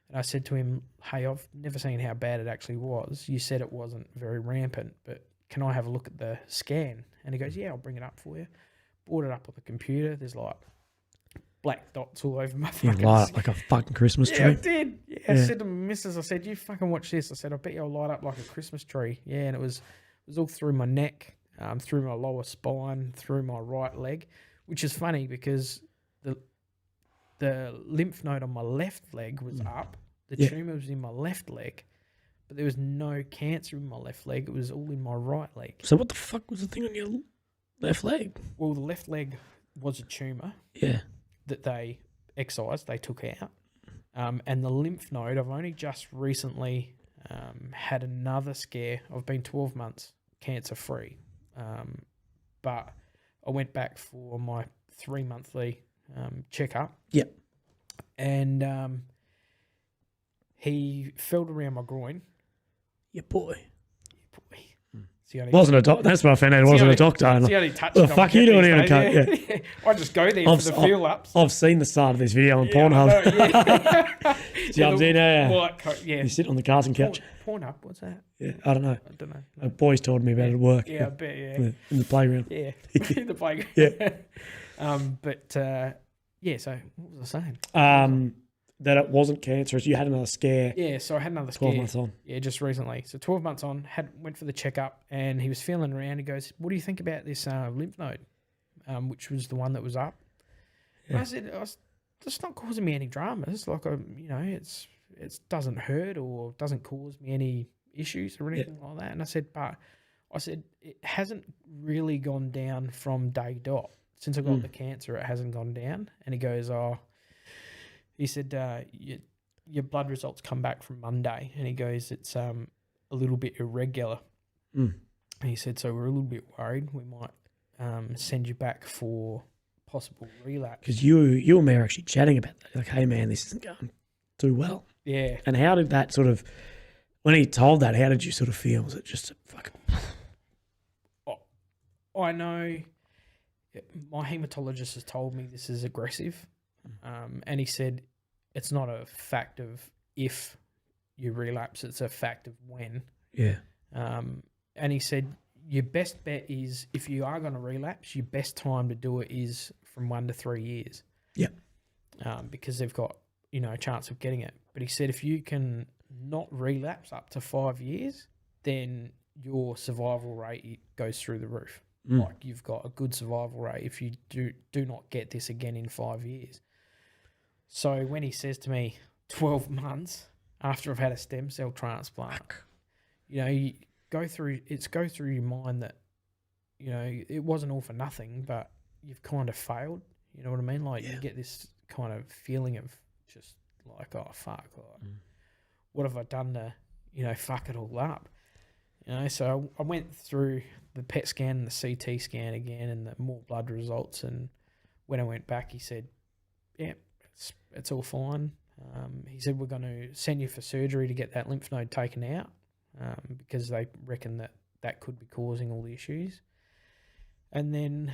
And I said to him, "Hey, I've never seen how bad it actually was. You said it wasn't very rampant, but can I have a look at the scan?" And he goes, "Yeah, I'll bring it up for you." Brought it up on the computer. There's like black dots all over my You fucking light up like a fucking Christmas tree. Yeah, I did. Yeah, I said to my missus, I said, "You fucking watch this." I said, "I bet you'll light up like a Christmas tree." Yeah, and it was all through my neck, through my lower spine, through my right leg, which is funny because the lymph node on my left leg was up. The tumour was in my left leg, but there was no cancer in my left leg. It was all in my right leg. So what the fuck was the thing on your left leg? Well, the left leg was a tumour Yeah. that they excised, they took out. And the lymph node, I've only just recently had another scare. I've been 12 months cancer-free. But I went back for my 3-monthly checkup. Yep. And he felt around my groin. Yeah, boy. Wasn't a doctor. That's what I found out. It wasn't a doctor. It's the only touch. What the fuck are you doing here, cunt? Yeah. I just go there for the feel-ups. I've seen the start of this video on Pornhub. Jumps in there. White coat, yeah. You sit on the casting couch. Pornhub, what's that? Yeah, I don't know. I don't know. A boy's told me about it at work. Yeah, I bet, yeah. In the playground. Yeah, in the playground. Yeah. Yeah, so what was I saying? That it wasn't cancerous. You had another scare. Yeah, so I had another scare. 12 months on. Yeah, just recently. So 12 months on, went for the checkup, and he was feeling around. He goes, "What do you think about this lymph node?" Which was the one that was up. Yeah. And I said, "It's not causing me any dramas. Like, it doesn't hurt or doesn't cause me any issues or anything like that." And I said, it hasn't really gone down from day dot. Since I got the cancer, it hasn't gone down. And he goes, he said, your blood results come back from Monday, and he goes, it's a little bit irregular. Mm. And he said, so we're a little bit worried. We might send you back for possible relapse. Because you and me are actually chatting about that. Like, hey, man, this isn't going too well. Yeah. And how did that sort of, when he told that, how did you sort of feel? Was it just a fucking... I know my hematologist has told me this is aggressive. And he said it's not a fact of if you relapse, it's a fact of when. Yeah. And he said your best bet is if you are going to relapse, your best time to do it is from 1 to 3 years. Yeah. Because they've got, a chance of getting it. But he said if you can not relapse up to 5 years, then your survival rate goes through the roof. Like you've got a good survival rate if you do not get this again in 5 years. So when he says to me 12 months after I've had a stem cell transplant, you go through your mind that, it wasn't all for nothing, but you've kind of failed. You know what I mean? Like you get this kind of feeling of just like, oh fuck, like, what have I done to, fuck it all up? So I went through the PET scan and the CT scan again and the more blood results. And when I went back, he said, yeah, it's all fine. He said, we're going to send you for surgery to get that lymph node taken out because they reckon that could be causing all the issues. And then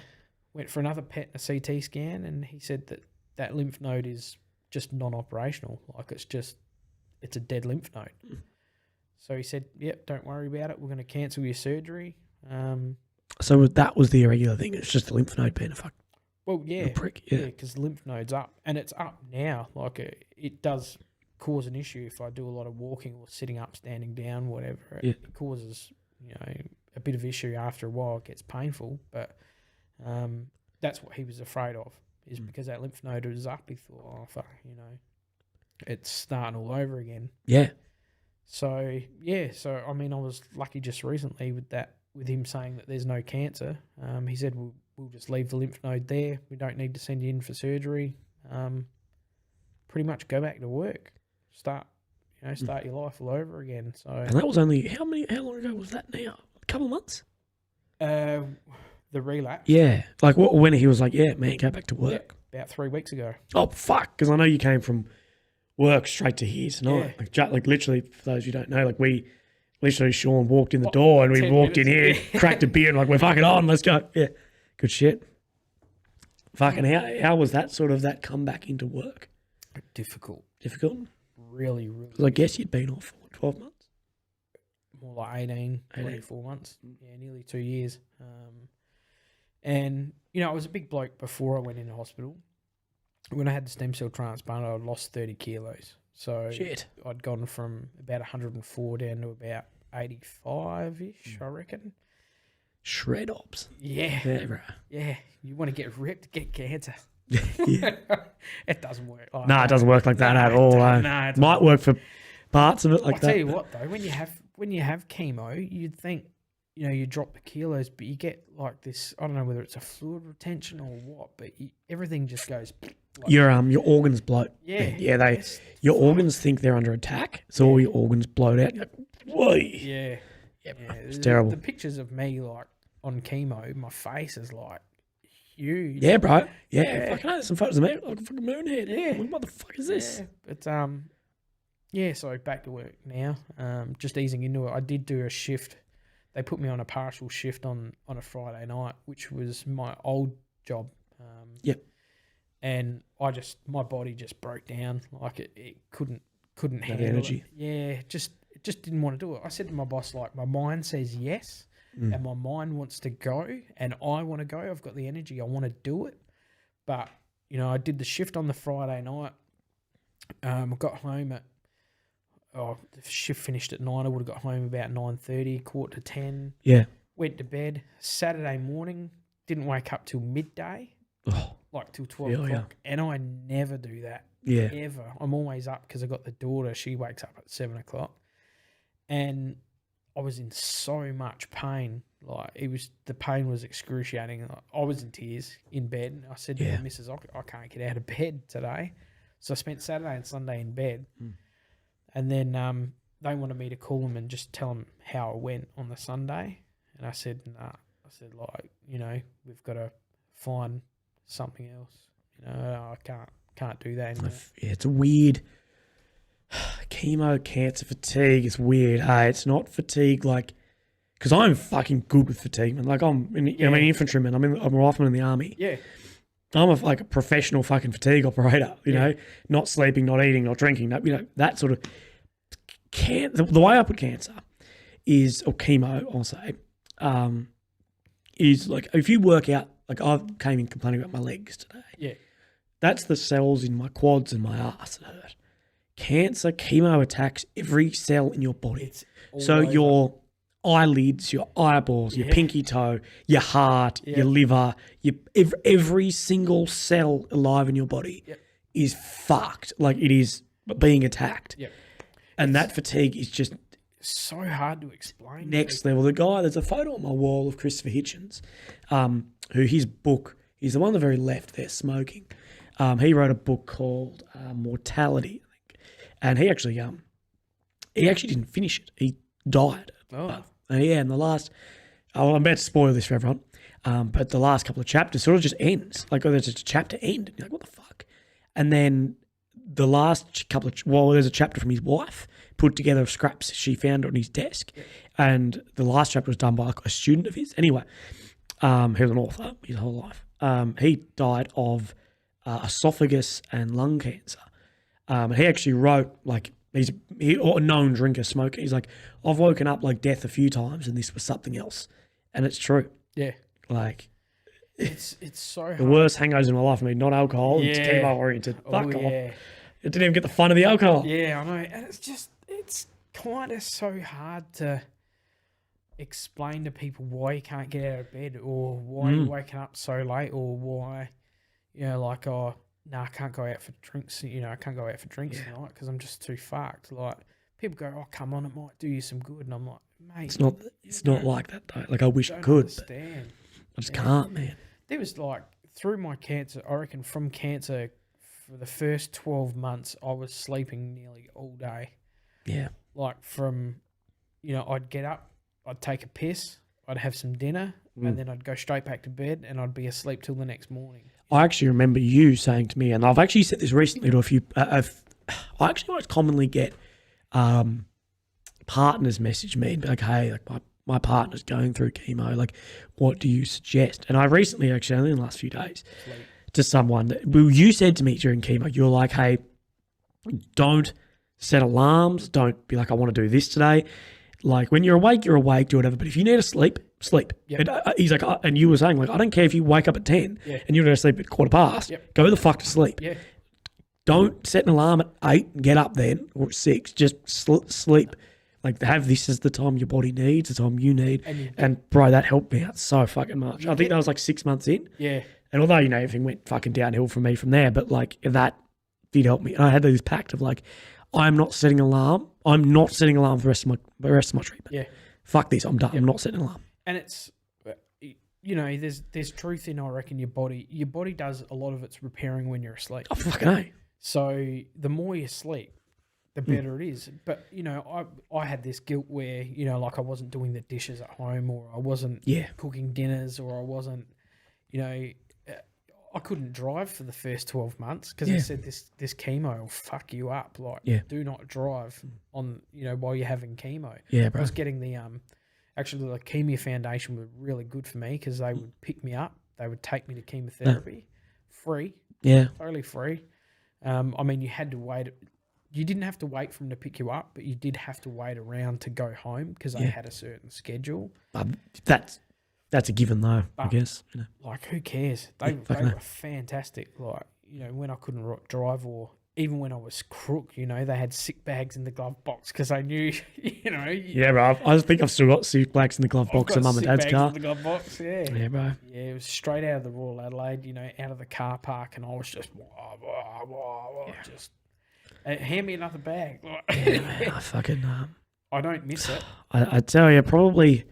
went for another PET and a CT scan, and he said that lymph node is just non-operational. Like it's a dead lymph node. So he said, yep, don't worry about it. We're going to cancel your surgery. So that was the irregular thing. It's just the lymph node being a fuck. Well, yeah. A prick, yeah. Because the lymph node's up. And it's up now. Like it does cause an issue if I do a lot of walking or sitting up, standing down, whatever. It causes, a bit of issue after a while. It gets painful. But that's what he was afraid of, is because that lymph node was up. He thought, oh, fuck, it's starting all over again. Yeah. So, I mean, I was lucky just recently with him saying that there's no cancer. He said, we'll just leave the lymph node there. We don't need to send you in for surgery. Pretty much go back to work. Start your life all over again. So, and that was only, how long ago was that now? A couple of months? The relapse. Yeah. Like when he was like, yeah, man, go back to work. Yeah, about 3 weeks ago. Oh, fuck. Because I know you came from work straight to here tonight. Yeah. Like literally, for those who don't know, like literally Sean walked in the door and we walked in here, cracked a beer and like, we're fucking on, let's go. Yeah. Good shit. Fucking how was that sort of that comeback into work? Difficult. Really? Really. Because I guess you'd been off for 12 months? More like 18, 24 months. Yeah, nearly 2 years. And, I was a big bloke before I went into hospital. When I had the stem cell transplant, I lost 30 kilos. So shit. I'd gone from about 104 down to about 85-ish, I reckon. Shred ops. Yeah. Bro. Yeah. You want to get ripped, get cancer. Yeah. It doesn't work. Like it doesn't work like that at all. It might work for parts of it like that. I'll tell you what, though, when you have chemo, you'd think, you drop the kilos, but you get like this, I don't know whether it's a fluid retention or what, but everything just goes... Like, your organs bloat. Yeah. Your organs think they're under attack, so all your organs bloat out. You're like, whoa. Yeah. It's terrible. The pictures of me like on chemo, my face is like huge. Yeah, bro. Yeah. Fucking there's some photos of me like a fucking moonhead. Yeah. What the fuck is this? Yeah. But so back to work now. Just easing into it. I did do a shift. They put me on a partial shift on a Friday night, which was my old job. Yep. And my body just broke down. Like it couldn't handle energy. it. Yeah, it just didn't want to do it. I said to my boss, like, my mind says yes, and my mind wants to go, and I want to go. I've got the energy. I want to do it. But, I did the shift on the Friday night. I got home at, the shift finished at 9. I would have got home about 9:30, 9:45. Yeah. Went to bed. Saturday morning, didn't wake up till midday. Oh. Like till 12 o'clock. And I never do that. Yeah. Ever. I'm always up because I got the daughter. She wakes up at 7 o'clock. And I was in so much pain. Like the pain was excruciating. I was in tears in bed. I said to the missus, I can't get out of bed today. So I spent Saturday and Sunday in bed. And then they wanted me to call them and just tell them how it went on the Sunday. And I said, nah. I said, like, you know, we've got to find something else. You know, I can't do that anymore. Yeah, it's a weird chemo, cancer, fatigue. It's weird. Hey, it's not fatigue like, because I'm fucking good with fatigue, man. Like I'm an infantryman. I'm a rifleman in the army. Yeah. I'm a professional fucking fatigue operator. You know, not sleeping, not eating, not drinking. You know, that sort of. The way I put cancer is, or chemo, I'll say, is like if you work out. Like I came in complaining about my legs today. Yeah. That's the cells in my quads and my ass that hurt. Cancer, chemo attacks every cell in your body. So over. your eyelids, your eyeballs, your pinky toe, your heart, your liver, every single cell alive in your body is fucked. Like it is being attacked. Yep. And that fatigue is just so hard to explain. Next level. The guy, there's a photo on my wall of Christopher Hitchens, who his book, he's the one on the very left there smoking. He wrote a book called Mortality, I think. And he actually didn't finish it. He died. Oh. And the last, I'm about to spoil this for everyone, but the last couple of chapters sort of just ends. Like, there's a chapter end. And you're like, what the fuck? And then the last couple of, there's a chapter from his wife, put together of scraps she found on his desk. Yeah. And the last chapter was done by a student of his. Anyway, he was an author his whole life. He died of esophagus and lung cancer. And he actually wrote, like, he's a known drinker, smoker. He's like, I've woken up like death a few times and this was something else. And it's true. Yeah. Like, it's so hard. The worst hangovers in my life, I mean, not alcohol, it's chemo oriented. Fuck off. It didn't even get the fun of the alcohol. Yeah, I know. And it's kind of so hard to explain to people why you can't get out of bed or why you're waking up so late or why, you know, like, I can't go out for drinks. You know, I can't go out for drinks tonight because I'm just too fucked. Like, people go, oh, come on, it might do you some good. And I'm like, mate. It's not like that, though. Like, I wish I could. Understand. I just can't, man. There was, like, through my cancer, I reckon from cancer, for the first 12 months, I was sleeping nearly all day. Yeah. Like, from, you know, I'd get up, I'd take a piss, I'd have some dinner, and then I'd go straight back to bed and I'd be asleep till the next morning. I actually remember you saying to me, and I've actually said this recently to a few, I actually most commonly get partners message me and be like, hey, like my partner's going through chemo, like what do you suggest? And I recently, actually only in the last few days, to someone that, well, you said to me during chemo, you're like, hey, don't set alarms, don't be like, I want to do this today. Like when you're awake, do whatever. But if you need to sleep. Yep. And, he's like, and you were saying, like, I don't care if you wake up at 10 and you're going to sleep at 15:15. Yep. Go the fuck to sleep. Yeah. Don't set an alarm at 8 and get up then, or at 6. Just sleep. Like, have this as the time your body needs, the time you need. And bro, that helped me out so fucking much. I think that was like 6 months in. Yeah. And although, you know, everything went fucking downhill for me from there, but like that did help me. And I had this pact of like, I'm not setting an alarm. I'm not setting an alarm for the rest of my treatment. Yeah. Fuck this. I'm done. Yep. I'm not setting an alarm. And it's, you know, there's truth in, I reckon, your body does a lot of its repairing when you're asleep. Oh, fucking A. So the more you sleep, the better it is. But, you know, I had this guilt where, you know, like I wasn't doing the dishes at home, or I wasn't cooking dinners, or I wasn't, you know, I couldn't drive for the first 12 months because they said this chemo will fuck you up. Like, do not drive on, you know, while you're having chemo. Yeah, bro. I was getting the actually the Leukemia Foundation were really good for me because they would pick me up, they would take me to chemotherapy, free, totally free. I mean, you had to wait. You didn't have to wait for them to pick you up, but you did have to wait around to go home because they had a certain schedule. That's a given, though, I guess. You know. Like, who cares? They were fantastic. Like, you know, when I couldn't drive, or even when I was crook, you know, they had sick bags in the glove box because they knew, you know. Yeah, bro. I think I've still got sick bags in the glove box in Mum and Dad's car. In the glove box, yeah, bro. Yeah, it was straight out of the Royal Adelaide, you know, out of the car park, and I was just, just hand me another bag. Like, man, I fucking. I don't miss it. I tell you, probably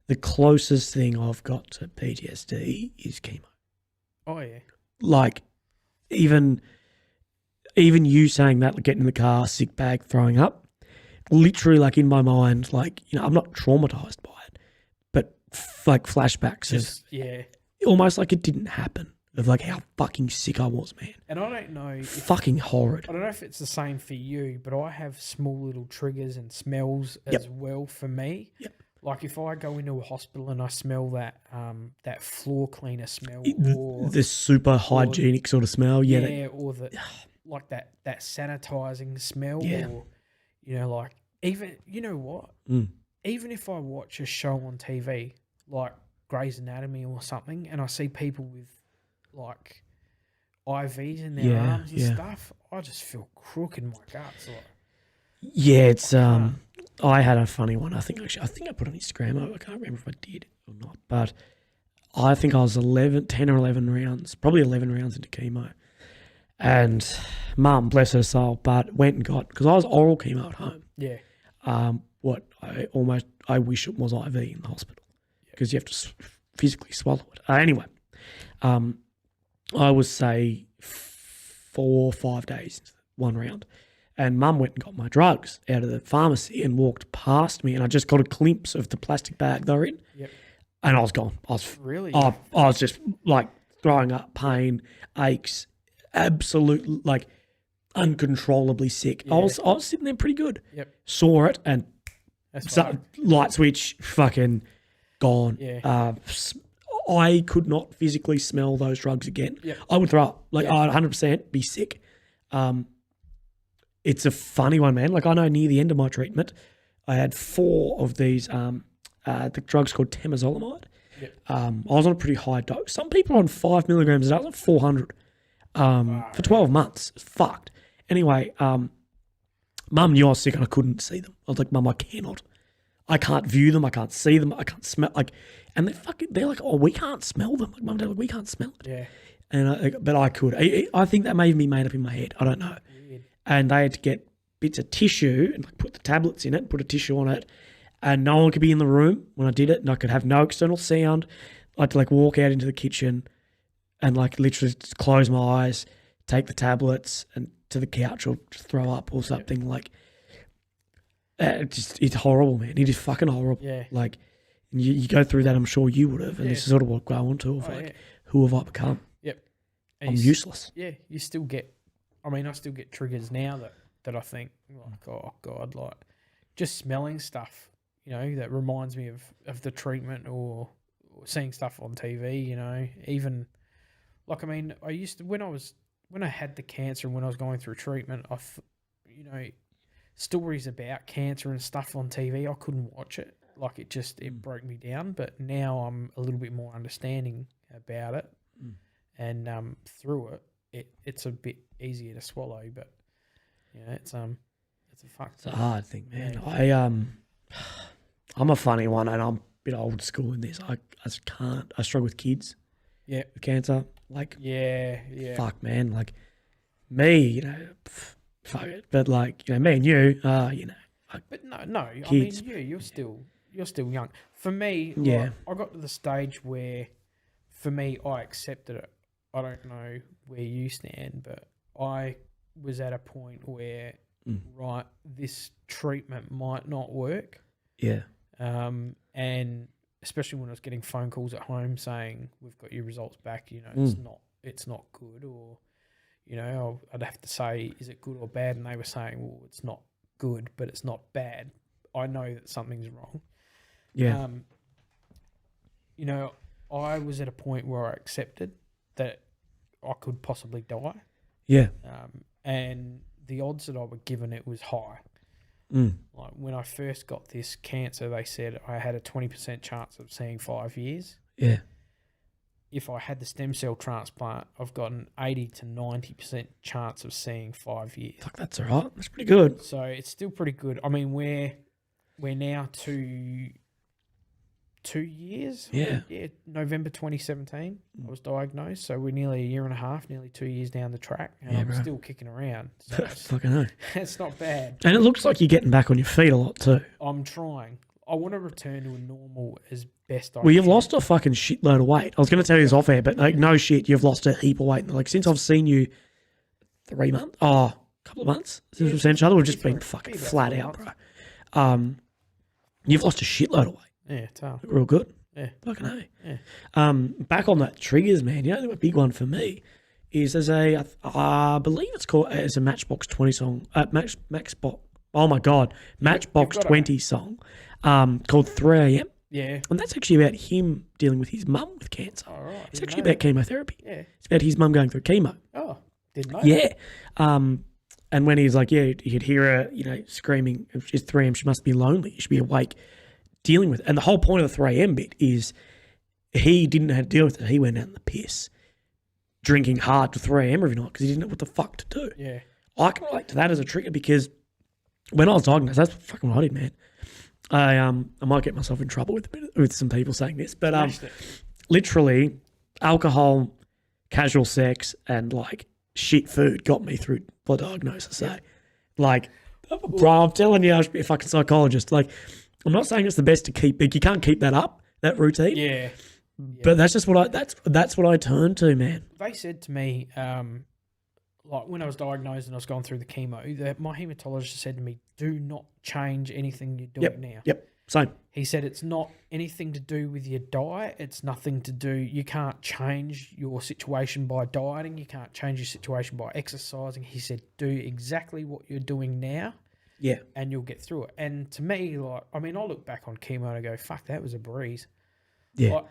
the closest thing I've got to PTSD is chemo. Oh, yeah. Like, even even you saying that, like getting in the car, sick bag, throwing up, literally like in my mind, like, you know, I'm not traumatized by it, but like flashbacks Just, of almost like it didn't happen, of like how fucking sick I was, man. And I don't know. Fucking horrid. I don't know if it's the same for you, but I have small little triggers and smells as well for me. Yep. Like if I go into a hospital and I smell that that floor cleaner smell, or The super hygienic sort of smell. or the like that sanitizing smell, Yeah. or you know, like even you know what? Even if I watch a show on TV like Grey's Anatomy or something, and I see people with like IVs in their arms and stuff, I just feel crook in my guts. Like, yeah, it's I had a funny one. I think I put on Instagram. I can't remember if I did or not, but I think I was 10 or 11 rounds, probably 11 rounds into chemo. And Mum, bless her soul, but went and got, because I was oral chemo at home. yeah. What I wish it was IV in the hospital, because you have to physically swallow it. Anyway, I was say 4 or 5 days, one round. And Mum went and got my drugs out of the pharmacy and walked past me, and I just got a glimpse of the plastic bag they were in. Yep. And I was gone. I was Really? I was just like throwing up, pain, aches, absolute like uncontrollably sick. Yeah. I was sitting there pretty good. Yep. Saw it and That's fine. light switch, fucking gone. Yeah. I could not physically smell those drugs again. Yep. I would throw up. Like I'd 100% be sick. It's a funny one, man. Like I know near the end of my treatment, I had 4 of these the drugs called temozolomide. Yep. I was on a pretty high dose. Some people are on 5 milligrams a day. I was on 400 for 12 months. It's fucked. Anyway, Mum knew I was sick and I couldn't see them. I was like, Mum, I can't view them. I can't see them. I can't smell. Like, and they're like, oh, we can't smell them. Like, Mum, Dad, we can't smell it. Yeah. And but I could. I think that may have been made up in my head. I don't know. Weird. And they had to get bits of tissue and like put the tablets in it, put a tissue on it, and no one could be in the room when I did it, and I could have no external sound. I had to like walk out into the kitchen and like literally just close my eyes, take the tablets and to the couch or just throw up or something. Like it's horrible, man. It is fucking horrible. Yeah. Like you go through that, I'm sure you would have, and this is sort of what I go on to of who have I become? Yep. I'm useless. Yeah, you still get. I mean, I still get triggers now that I think like, oh God, like just smelling stuff, you know, that reminds me of the treatment or seeing stuff on TV, you know, even like, I mean, I used to, when I had the cancer and when I was going through treatment, you know, stories about cancer and stuff on TV, I couldn't watch it. Like it broke me down, but now I'm a little bit more understanding about it. And through it's a bit easier to swallow, but yeah, it's a hard thing, man. Yeah. I'm a funny one, and I'm a bit old school in this. I just can't. I struggle with kids. Yeah, with cancer. Like yeah. Fuck, man. Like me, you know, fuck it. But like, you know, me and you, you know. But no. Kids. I mean, you're still young. For me, yeah, like, I got to the stage where, for me, I accepted it. I don't know where you stand, but I was at a point where, right, this treatment might not work. Yeah. And especially when I was getting phone calls at home saying, we've got your results back, you know, it's not good, or, you know, I'd have to say, is it good or bad? And they were saying, well, it's not good, but it's not bad. I know that something's wrong. Yeah. You know, I was at a point where I accepted that I could possibly die. Yeah. And the odds that I were given it was high. Like when I first got this cancer, they said I had a 20% chance of seeing 5 years. Yeah. If I had the stem cell transplant, I've got an 80 to 90% chance of seeing 5 years. Fuck, that's all right. That's pretty good. So it's still pretty good. I mean, we're now 2 years. Yeah. November 2017, I was diagnosed. So we're nearly a year and a half, nearly 2 years down the track, and I'm still kicking around. So Fucking hell. it's not bad. And it looks like you're getting back on your feet a lot too. I'm trying. I want to return to a normal as best I can. Well, you've lost a fucking shitload of weight. I was going to tell you this off air, but like, no shit, you've lost a heap of weight. Like, since I've seen you 3 months. Oh, a couple of months since we've seen each other. We've just been fucking about flat 3 out, months. bro. You've lost a shitload of weight. Yeah, tough. Real good. Yeah. Fucking A. Yeah. Back on that triggers, man. You know, a big one for me is there's I believe it's called as a Matchbox 20 song. Matchbox. Oh my god, Matchbox got 20 song, called 3 a.m. Yeah. And that's actually about him dealing with his mum with cancer. All right. It's actually about chemotherapy. Yeah. It's about his mum going through chemo. Oh, didn't know. Yeah. And when he's like, yeah, you could hear her, screaming, it's 3 a.m., she must be lonely. You should be awake, dealing with it. And the whole point of the 3 a.m. bit is he didn't know how to deal with it. He went out in the piss, drinking hard to 3 a.m. every night because he didn't know what the fuck to do. Yeah. I can relate to that as a trigger because when I was diagnosed, that's fucking what I did, man. I might get myself in trouble with some people saying this, but literally alcohol, casual sex, and like shit food got me through the diagnosis. So, like, bro, I'm telling you, I should be a fucking psychologist. Like, I'm not saying it's the best to keep, but you can't keep that up, that routine. Yeah. But that's just what that's what I turn to, man. They said to me, like when I was diagnosed and I was going through the chemo, that my hematologist said to me, "Do not change anything you're doing now." Yep. Same. He said it's not anything to do with your diet. It's nothing to do. You can't change your situation by dieting. You can't change your situation by exercising. He said, do exactly what you're doing now. Yeah. And you'll get through it. And to me, like, I mean, I look back on chemo and I go, fuck, that was a breeze. Yeah. Like,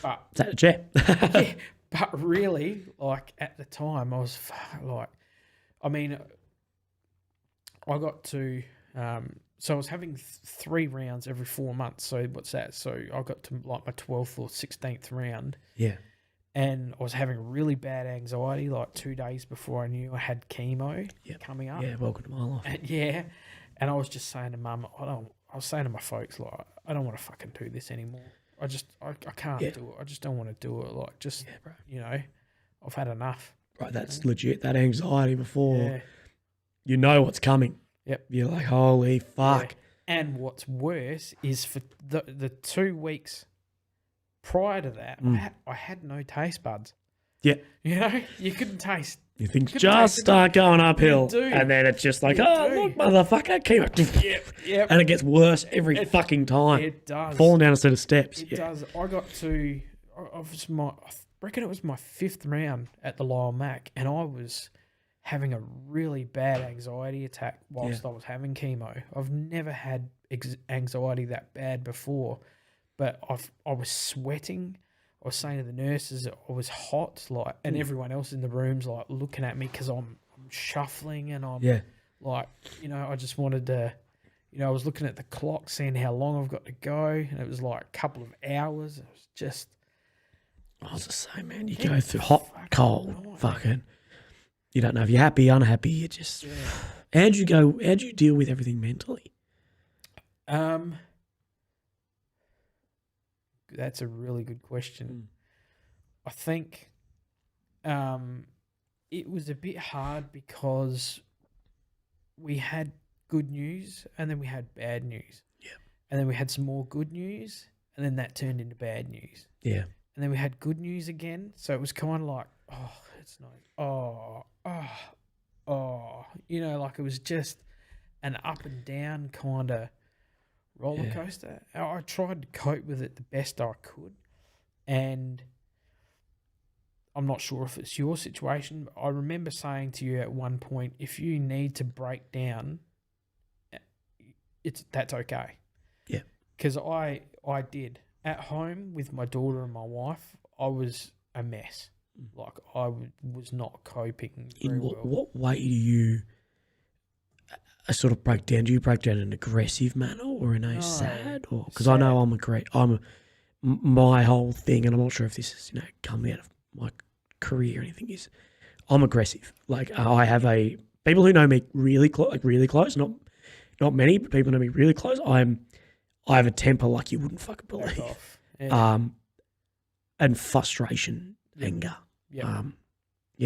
but Is that a chair? yeah, but really, like at the time, I was like, I mean, I got to, so I was having 3 rounds every 4 months. So what's that? So I got to like my 12th or 16th round. Yeah. And I was having really bad anxiety like 2 days before I knew I had chemo coming up. Yeah, welcome to my life. And I was just saying to Mum, I was saying to my folks, like, I don't want to fucking do this anymore. I can't do it. I just don't want to do it. Like, just, bro. I've had enough. Right, that's legit. That anxiety before Yeah. you know what's coming. Yep. You're like, holy fuck. Yeah. And what's worse is for the 2 weeks prior to that, I had no taste buds. Yeah. You couldn't taste. You think just start going uphill. You do. And then it's just like, You oh, do. look, motherfucker, chemo. Yep. And it gets worse every fucking time. It does. Falling down a set of steps. It does. I got to, I reckon it was my 5th round at the Lyle Mac, and I was having a really bad anxiety attack whilst I was having chemo. I've never had anxiety that bad before, but I was sweating. I was saying to the nurses I was hot, like, and everyone else in the room's like looking at me because I'm shuffling and I'm like, I just wanted to, I was looking at the clock, seeing how long I've got to go, and it was like a couple of hours. It was just. I was the same, man. You go through hot, cold, fucking. You don't know if you're happy, unhappy. You just. How'd you deal with everything mentally? That's a really good question. I think it was a bit hard because we had good news and then we had bad news. Yeah. And then we had some more good news and then that turned into bad news. Yeah. And then we had good news again. So it was kind of like, it's not, like it was just an up and down kind of roller coaster. I tried to cope with it the best I could, and I'm not sure if it's your situation, but I remember saying to you at one point, if you need to break down, that's okay. Yeah. Because I did. At home with my daughter and my wife, I was a mess. Like, I was not coping very well. What way do you sort of break down? Do you break down in an aggressive manner or in a sad? Or because I know my whole thing, and I'm not sure if this is coming out of my career or anything, is I'm aggressive. Like, I have people who know me really close, not many, but people know me really close. I have a temper like you wouldn't fucking believe. And frustration, anger. Yeah.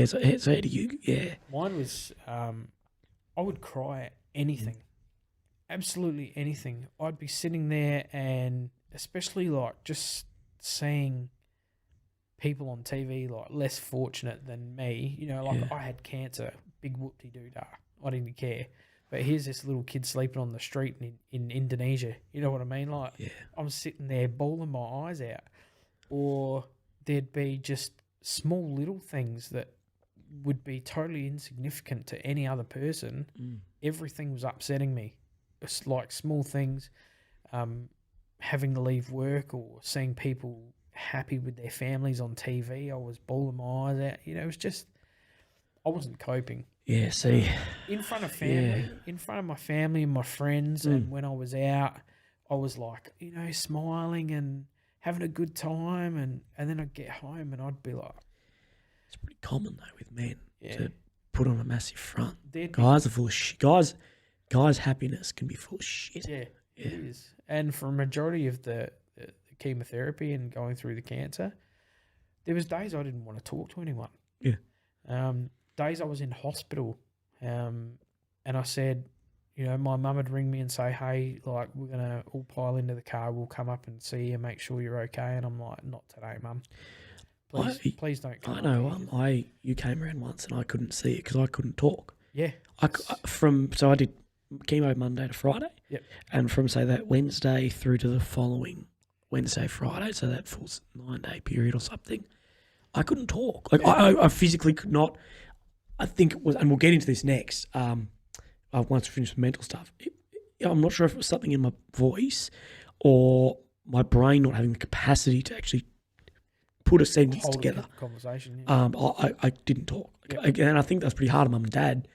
So how do you? Yeah. Mine was, I would cry at anything, absolutely anything. I'd be sitting there, and especially like just seeing people on TV like less fortunate than me. Like I had cancer big whoop-de-doo-dah. I didn't care. But here's this little kid sleeping on the street in Indonesia. You know what I mean? Like, I'm sitting there bawling my eyes out. Or there'd be just small little things that would be totally insignificant to any other person. Everything was upsetting me. It's like small things, having to leave work or seeing people happy with their families on TV. I was bawling my eyes out. You know, it was just, I wasn't coping. Yeah, see. In front of family, in front of my family and my friends, and when I was out, I was like, you know, smiling and having a good time, and then I'd get home and I'd be like... It's pretty common, though, with men to put on a massive front. They'd Guys are full of shit. Guys' happiness can be full of shit. Yeah, it is. And for a majority of the chemotherapy and going through the cancer, there was days I didn't want to talk to anyone. Yeah. Days I was in hospital, and I said, you know, my mum would ring me and say, hey, like, we're going to all pile into the car. We'll come up and see you, make sure you're okay. And I'm like, not today, Mum. Please don't come. I know. You came around once and I couldn't see it because I couldn't talk. Yeah. So I did chemo Monday to Friday. Yep. And from, say, that Wednesday through to the following Wednesday, Friday, so that full 9-day period or something, I couldn't talk. Like, I physically could not. I think it was, and we'll get into this next, once we finish the mental stuff. I'm not sure if it was something in my voice or my brain not having the capacity to actually put a sentence together. Conversation. Yeah. I didn't talk. Yep. And I think that's pretty hard on Mum and Dad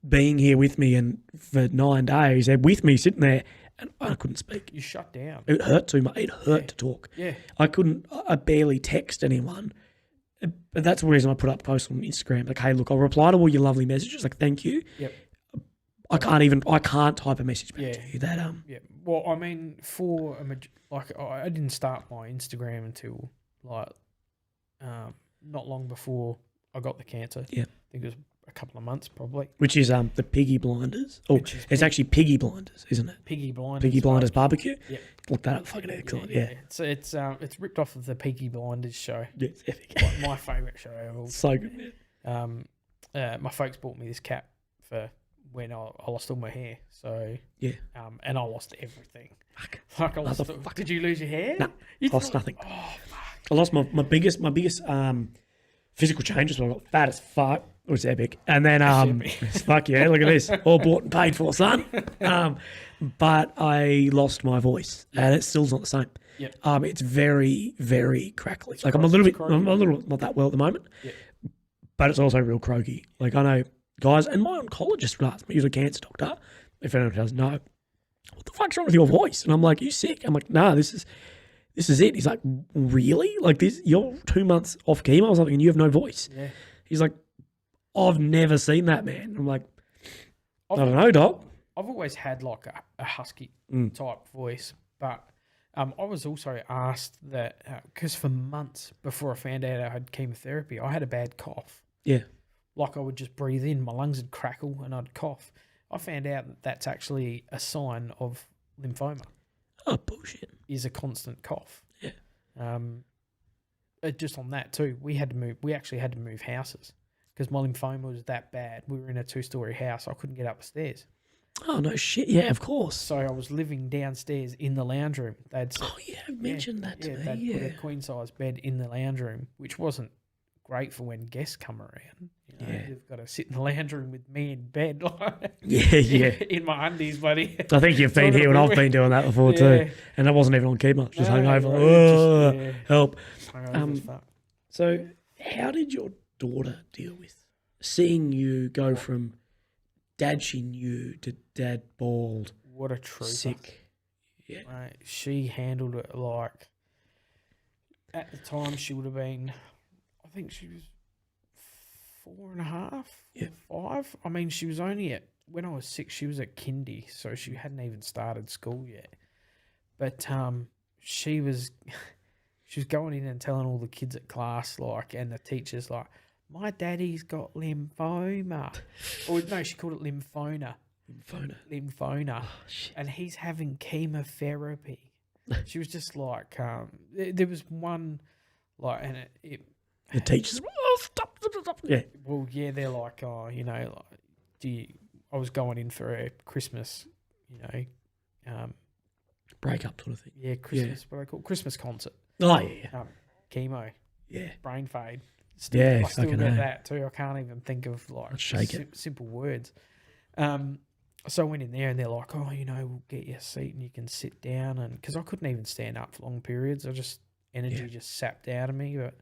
being here with me and for 9 days. They're with me sitting there and I couldn't speak. You shut down. It hurt too much. It hurt to talk. Yeah. I barely text anyone. But that's the reason I put up posts on Instagram. Like, hey, look, I'll reply to all your lovely messages. Like, thank you. Yep. I can't type a message back to you. That Yeah. Well, I mean, I didn't start my Instagram until like not long before I got the cancer. Yeah. I think it was a couple of months probably. Which is the Piggy Blinders. Oh, it's actually Piggy Blinders, isn't it? Piggy Blinders. Piggy Blinders barbecue. Yeah. Look that up. Fucking excellent. Yeah. It's ripped off of the Piggy Blinders show. Yeah, it's epic. Like my favourite show ever. So good. My folks bought me this cap for when I lost all my hair. So yeah. And I lost everything. Fuck. Like I lost. Did you lose your hair? No, I lost nothing. Oh fuck. I lost my biggest physical changes when I got fat as fuck. It was epic. And then fuck yeah, look at this. All bought and paid for, son. But I lost my voice and it's still not the same. Yep. It's very, very crackly. Like I'm a little not that well at the moment. Yep. But it's also real croaky. Like I know guys, and my oncologist would ask me, he's a cancer doctor, if anyone doesn't know, what the fuck's wrong with your voice? And I'm like, you sick? I'm like, nah, this is it. He's like, really? Like this, you're 2 months off chemo or something and you have no voice. Yeah. He's like, I've never seen that, man. I'm like, I don't know, doc. I've always had like a husky type voice, but I was also asked that because for months before I found out I had chemotherapy, I had a bad cough. Yeah. Like I would just breathe in, my lungs would crackle and I'd cough. I found out that that's actually a sign of lymphoma. Oh, bullshit. Is a constant cough. Yeah. Just on that too, we actually had to move houses because my lymphoma was that bad. We were in a 2-story house. I couldn't get up the stairs. Oh, no shit. Yeah, of course. So I was living downstairs in the lounge room. You mentioned that to me. They'd put a queen-size bed in the lounge room, which wasn't great for when guests come around. You know, you've got to sit in the lounge room with me in bed. In my undies, buddy. I think you've been here when I've been doing that before too. And I wasn't even on chemo. Just hungover. Help. So how did your daughter deal with seeing you go from dad she knew to dad bald? What a trooper. Sick. Yeah. She handled it like, at the time she would have been, I think she was 4.5, 5. I mean, she was only when I was 6, she was at kindy, so she hadn't even started school yet. But she was going in and telling all the kids at class, like, and the teachers, like, my daddy's got lymphoma. Or no, she called it lymphona. Lymphona. Oh, shit. And he's having chemotherapy. She was just like, there was one, like, and it the teachers, oh, stop. Yeah. Well, yeah, they're like, oh, you know, like, I was going in for a Christmas, you know, Breakup sort of thing. yeah, Christmas, what I call Christmas concert, Oh, yeah. chemo, Yeah. brain fade. Yeah, I still fucking got hell. that too. I can't even think of like Let's shake it. simple words. So I went in there and they're like, oh, you know, we'll get you a seat and you can sit down. And because I couldn't even stand up for long periods, energy just sapped out of me. But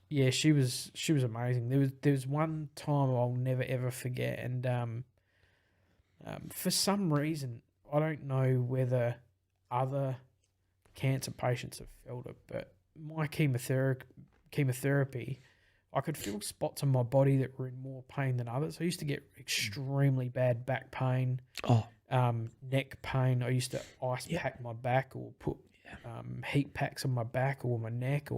yeah, she was amazing. There was one time I'll never ever forget, and for some reason I don't know whether other cancer patients have felt it, but my chemotherapy, I could feel spots on my body that were in more pain than others. I used to get extremely bad back pain, neck pain. I used to ice pack my back or put heat packs on my back or my neck,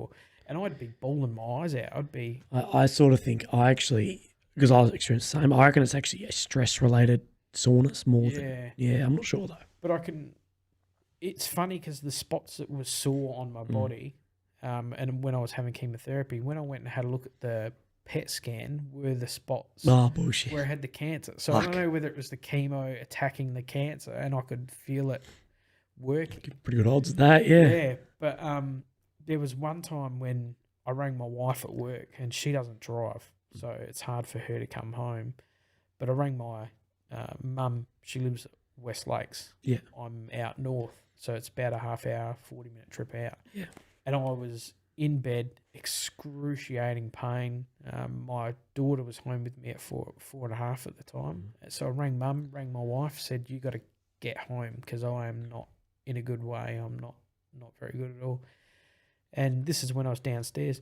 and I'd be bawling my eyes out. I sort of think because I was experiencing the same, I reckon it's actually a stress-related soreness more than... Yeah, I'm not sure though. But it's funny because the spots that were sore on my body, and when I was having chemotherapy, when I went and had a look at the PET scan, were the spots bullshit. where I had the cancer. So I don't know whether it was the chemo attacking the cancer, and I could feel it working. Pretty good odds of that, yeah. Yeah, but there was one time when I rang my wife at work, and she doesn't drive, so it's hard for her to come home. But I rang my mum. She lives at West Lakes. Yeah. I'm out north, so it's about a half hour, 40-minute trip out. Yeah. And I was in bed, excruciating pain. My daughter was home with me at 4:30 at the time. So I rang mum, rang my wife, said, you got to get home because I am not in a good way. I'm not very good at all. And this is when I was downstairs.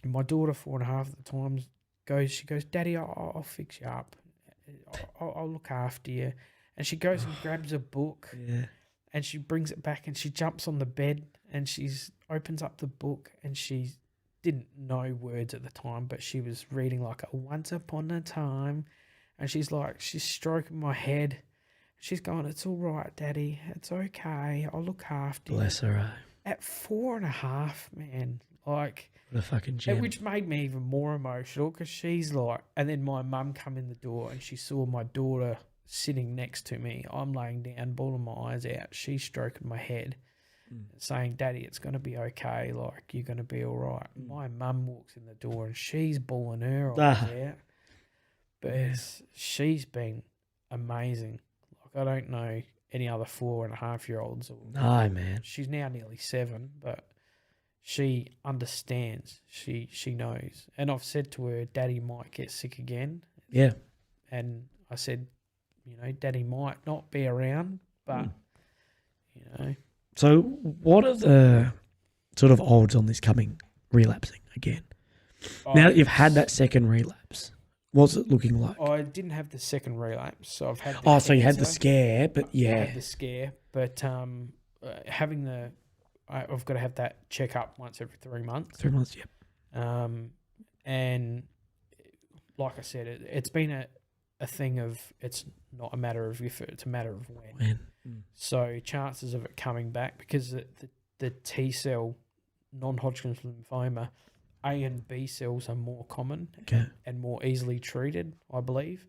And my daughter, 4:30 at the time, she goes, Daddy, I'll fix you up. I'll look after you. And she goes and grabs a book. Yeah. And she brings it back and she jumps on the bed and opens up the book, and she didn't know words at the time, but she was reading like a once upon a time, and she's stroking my head. She's going, it's all right, Daddy. It's okay. I'll look after you. Bless her, At 4:30, man, like... What a fucking gem. Which made me even more emotional because she's like... And then my mum come in the door and she saw my daughter sitting next to me. I'm laying down, bawling my eyes out. She's stroking my head, saying, Daddy, it's going to be okay. Like, you're going to be all right. My mum walks in the door and she's bawling her eyes out. But she's been amazing. Like, I don't know any other 4.5-year-olds. No, man. She's now nearly 7, but she understands. She knows. And I've said to her, Daddy might get sick again. Yeah. And I said, you know, Daddy might not be around, but, you know. So what are the sort of odds on this relapsing again? Now that you've had that second relapse, what's it looking like? I didn't have the second relapse, so I've had the so you had the cancer. scare, but yeah. I had the scare, but having I've got to have that check-up once every 3 months. 3 months, yeah. And like I said, it's been a thing of it's not a matter of if, it's a matter of when. So chances of it coming back, because the T cell non-Hodgkin's lymphoma, A and B cells are more common and more easily treated, I believe.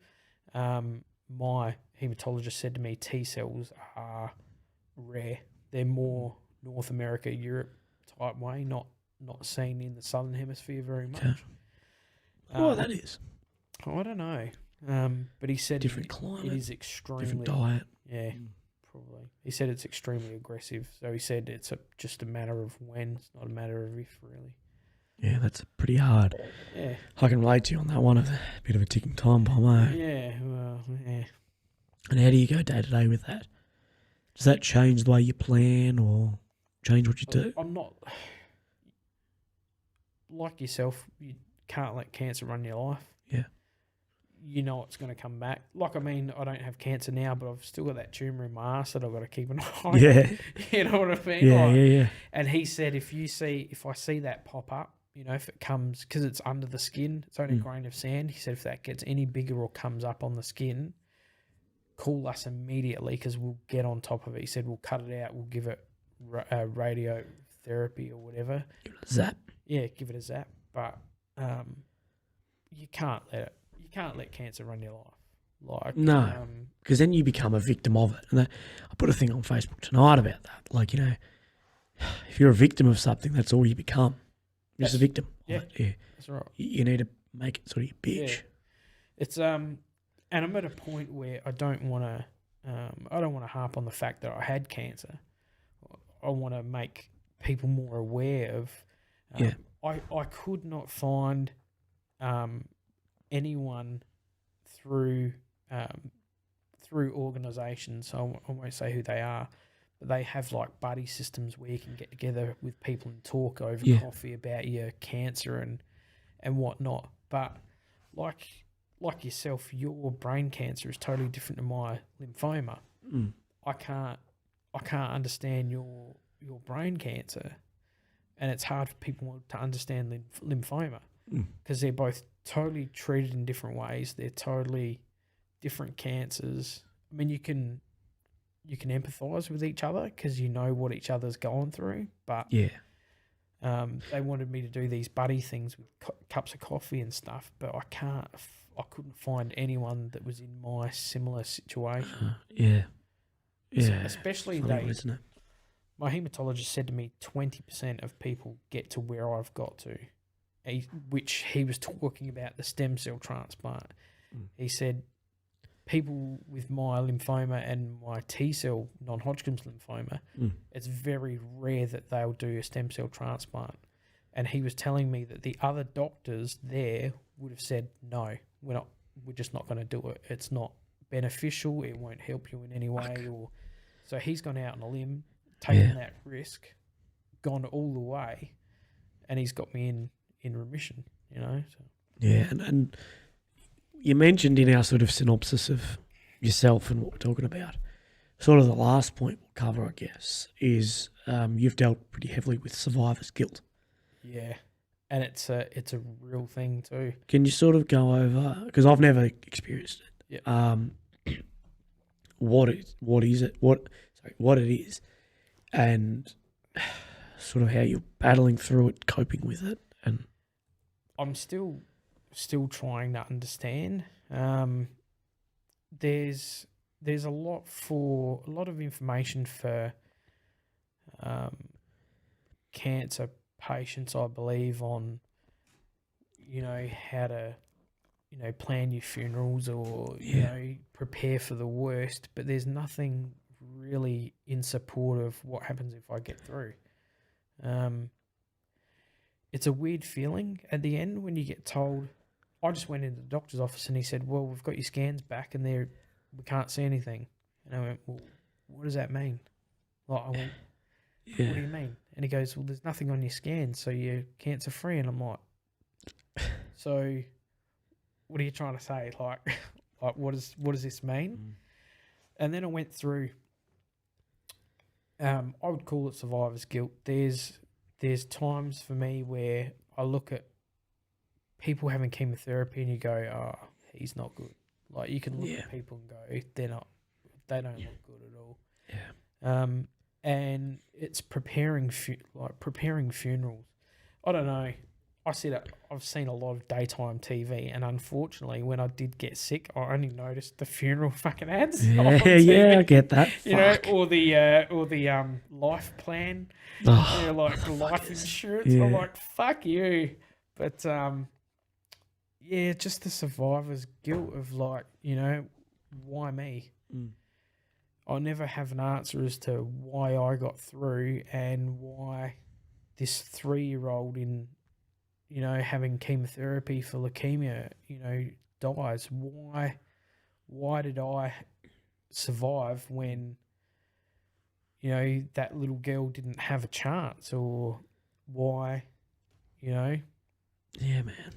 My hematologist said to me T cells are rare. They're more North America, Europe type way, not seen in the Southern Hemisphere very much. That is. I don't know. But he said different climate, it is extremely different diet. Yeah, probably. He said it's extremely aggressive. So he said it's just a matter of when. It's not a matter of if, really. Yeah, that's pretty hard. Yeah. I can relate to you on that one. A bit of a ticking time bomb, eh? Yeah, well, yeah. And how do you go day to day with that? Does that change the way you plan or change what you do? I'm not... Like yourself, you can't let cancer run your life. Yeah. You know it's going to come back. Like, I mean, I don't have cancer now, but I've still got that tumour in my ass that I've got to keep an eye on. Yeah. You know what I mean? Yeah, like, yeah. And he said if I see that pop up, you know, if it comes, because it's under the skin, it's only a grain of sand. He said if that gets any bigger or comes up on the skin, call us immediately because we'll get on top of it. He said we'll cut it out. We'll give it radiotherapy or whatever. Give it a zap. Yeah, give it a zap. But you can't let cancer run your life. Like, No, because then you become a victim of it. And I put a thing on Facebook tonight about that. Like, if you're a victim of something, that's all you become. You're just a victim. Yeah, of it. Yeah. that's right. You need to make it sort of your bitch. Yeah. It's and I'm at a point where I don't want to harp on the fact that I had cancer. I want to make people more aware of. I could not find anyone through organisations. I won't say who they are, but they have like buddy systems where you can get together with people and talk over coffee about your cancer and whatnot. But like yourself, your brain cancer is totally different to my lymphoma. I can't understand your brain cancer, and it's hard for people to understand lymphoma because they're both totally treated in different ways. They're totally different cancers. I mean, you can empathise with each other because you know what each other's going through, but they wanted me to do these buddy things with cups of coffee and stuff, but I couldn't find anyone that was in my similar situation. So especially isn't it? My haematologist said to me 20% of people get to where I've got to, which he was talking about the stem cell transplant. He said people with my lymphoma and my T-cell non-Hodgkin's lymphoma, it's very rare that they'll do a stem cell transplant. And he was telling me that the other doctors there would have said, no, we're just not going to do it. It's not beneficial. It won't help you in any way. So he's gone out on a limb, taken that risk, gone all the way, and he's got me in remission, So. Yeah, and you mentioned in our sort of synopsis of yourself and what we're talking about, sort of the last point we'll cover, I guess, is you've dealt pretty heavily with survivor's guilt. Yeah, and it's a real thing too. Can you sort of go over, because I've never experienced it, what it is, and sort of how you're battling through it, coping with it, and I'm still trying to understand. There's a lot of information for cancer patients, I believe, on how to plan your funerals or prepare for the worst, but there's nothing really in support of what happens if I get through. It's a weird feeling at the end when you get told. I just went into the doctor's office and he said, well, we've got your scans back and we can't see anything. And I went, well, what does that mean? Like, I went, what do you mean? And he goes, well, there's nothing on your scans, so you're cancer free. And I'm like, so what are you trying to say? Like what does this mean? And then I went through, I would call it survivor's guilt. There's times for me where I look at people having chemotherapy and you go, oh, he's not good. Like, you can look at people and go, they don't look good at all. Yeah. And it's preparing funerals. I don't know. I've seen a lot of daytime TV, and unfortunately, when I did get sick, I only noticed the funeral fucking ads. Yeah, I get that. Or the life plan, like life insurance. I'm like, fuck you. But just the survivor's guilt of like, why me? I never have an answer as to why I got through and why this 3-year-old in having chemotherapy for leukemia, dies. Why did I survive when, that little girl didn't have a chance? Or why, Yeah, man.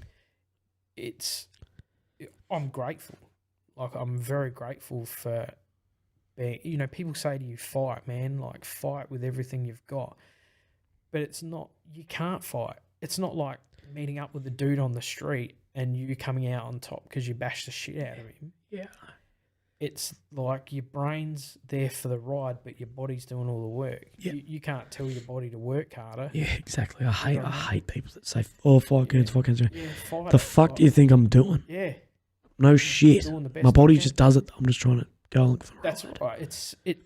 I'm grateful. Like, I'm very grateful for being, people say to you, fight, man, like fight with everything you've got. But it's not, you can't fight. It's not like meeting up with a dude on the street and you coming out on top because you bashed the shit out of him. Yeah. it's like your brain's there for the ride, but your body's doing all the work. Yeah. You can't tell your body to work harder. Yeah, exactly. I hate people that say, "Oh, 5 grams." Yeah, fight The it, fuck like, do you think I'm doing? Yeah, No shit. doing the best My body I can. just does it. I'm just trying to go along for the ride. That's right.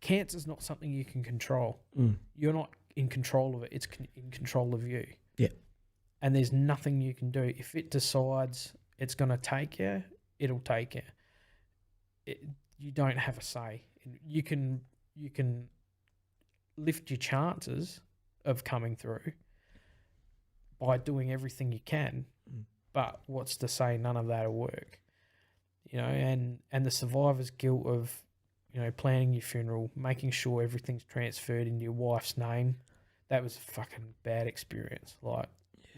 Cancer's not something you can control. Mm. You're not in control of it. It's in control of you. Yeah. And there's nothing you can do. If it decides it's going to take you, it'll take you. You don't have a say. You can lift your chances of coming through by doing everything you can, but what's to say none of that'll work? You know, and the survivor's guilt of, you know, planning your funeral, making sure everything's transferred into your wife's name. That was a fucking bad experience. Like,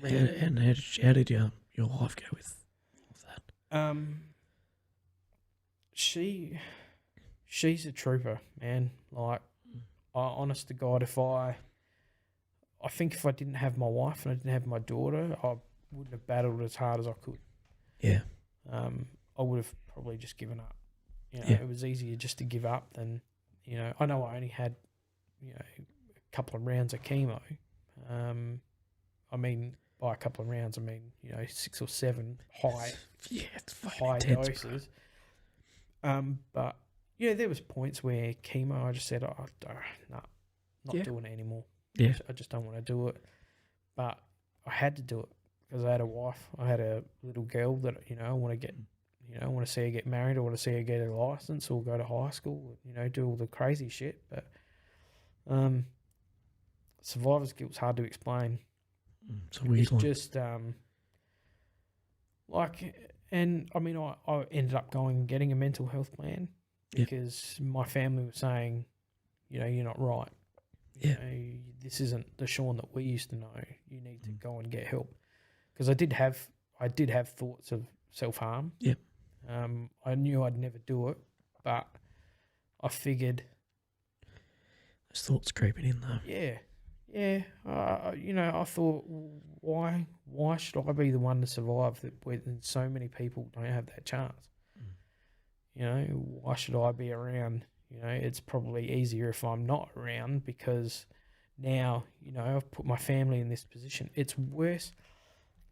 And how did your wife go with that? She's a trooper, man. Like, honest to God, I think if I didn't have my wife and I didn't have my daughter, I wouldn't have battled as hard as I could. Yeah. I would have probably just given up. You know, Yeah. It was easier just to give up than, you know, I know I only had, you know, a couple of rounds of chemo. I mean, by a couple of rounds, I mean, you know, 6 or 7 high It's fucking high intense, doses. But yeah, there was points where chemo, I just said, not Yeah. doing it anymore. Yeah. I just don't want to do it. But I had to do it because I had a wife. I had a little girl that, you know, I want to get, you know, I want to see her get married. I want to see her get a license or go to high school, you know, do all the crazy shit. But survivor's guilt's hard to explain. It's a weird one. Just like, and I mean, I ended up going and getting a mental health plan because my family was saying, you know, you're not right. You know, this isn't the Sean that we used to know. You need to go and get help. Because I did have thoughts of self-harm. Yep. I knew I'd never do it, but I figured, Those thoughts creeping in though. yeah. You know, I thought, why should I be the one to survive when so many people don't have that chance? You know, why should I be around? You know, it's probably easier if I'm not around because now, you know, I've put my family in this position. It's worse.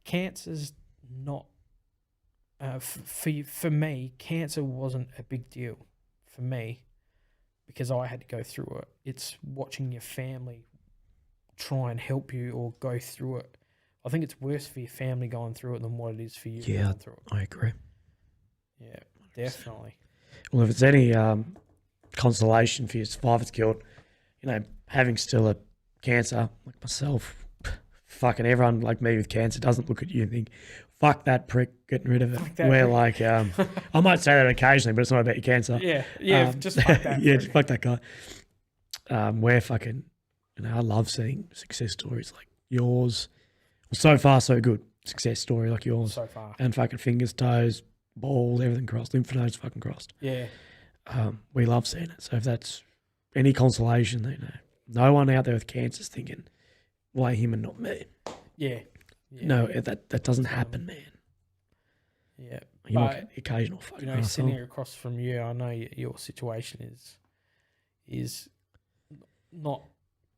Cancer's not, for me, cancer wasn't a big deal for me because I had to go through it. It's watching your family try and help you or go through it. I think it's worse for your family going through it than what it is for you going through it. I agree. Yeah, definitely. Well, if it's any consolation for your survivor's guilt, you know, having still a cancer like myself, fucking everyone like me with cancer doesn't look at you and think, fuck that prick, getting rid of it. Where like, I might say that occasionally, but it's not about your cancer. Yeah, just fuck that. Yeah, just fuck that guy. We're fucking, you know, I love seeing success stories like yours. Well, so far, so good. Success story like yours. So far. And fucking fingers, toes, balls, everything crossed. Lymph nodes fucking crossed. Yeah. We love seeing it. So if that's any consolation, you know, no one out there with cancer is thinking, why him and not me? Yeah. No, that doesn't happen, man. Yeah. You might get occasional fucking you know, sitting asshole. here across from you, I know your situation is not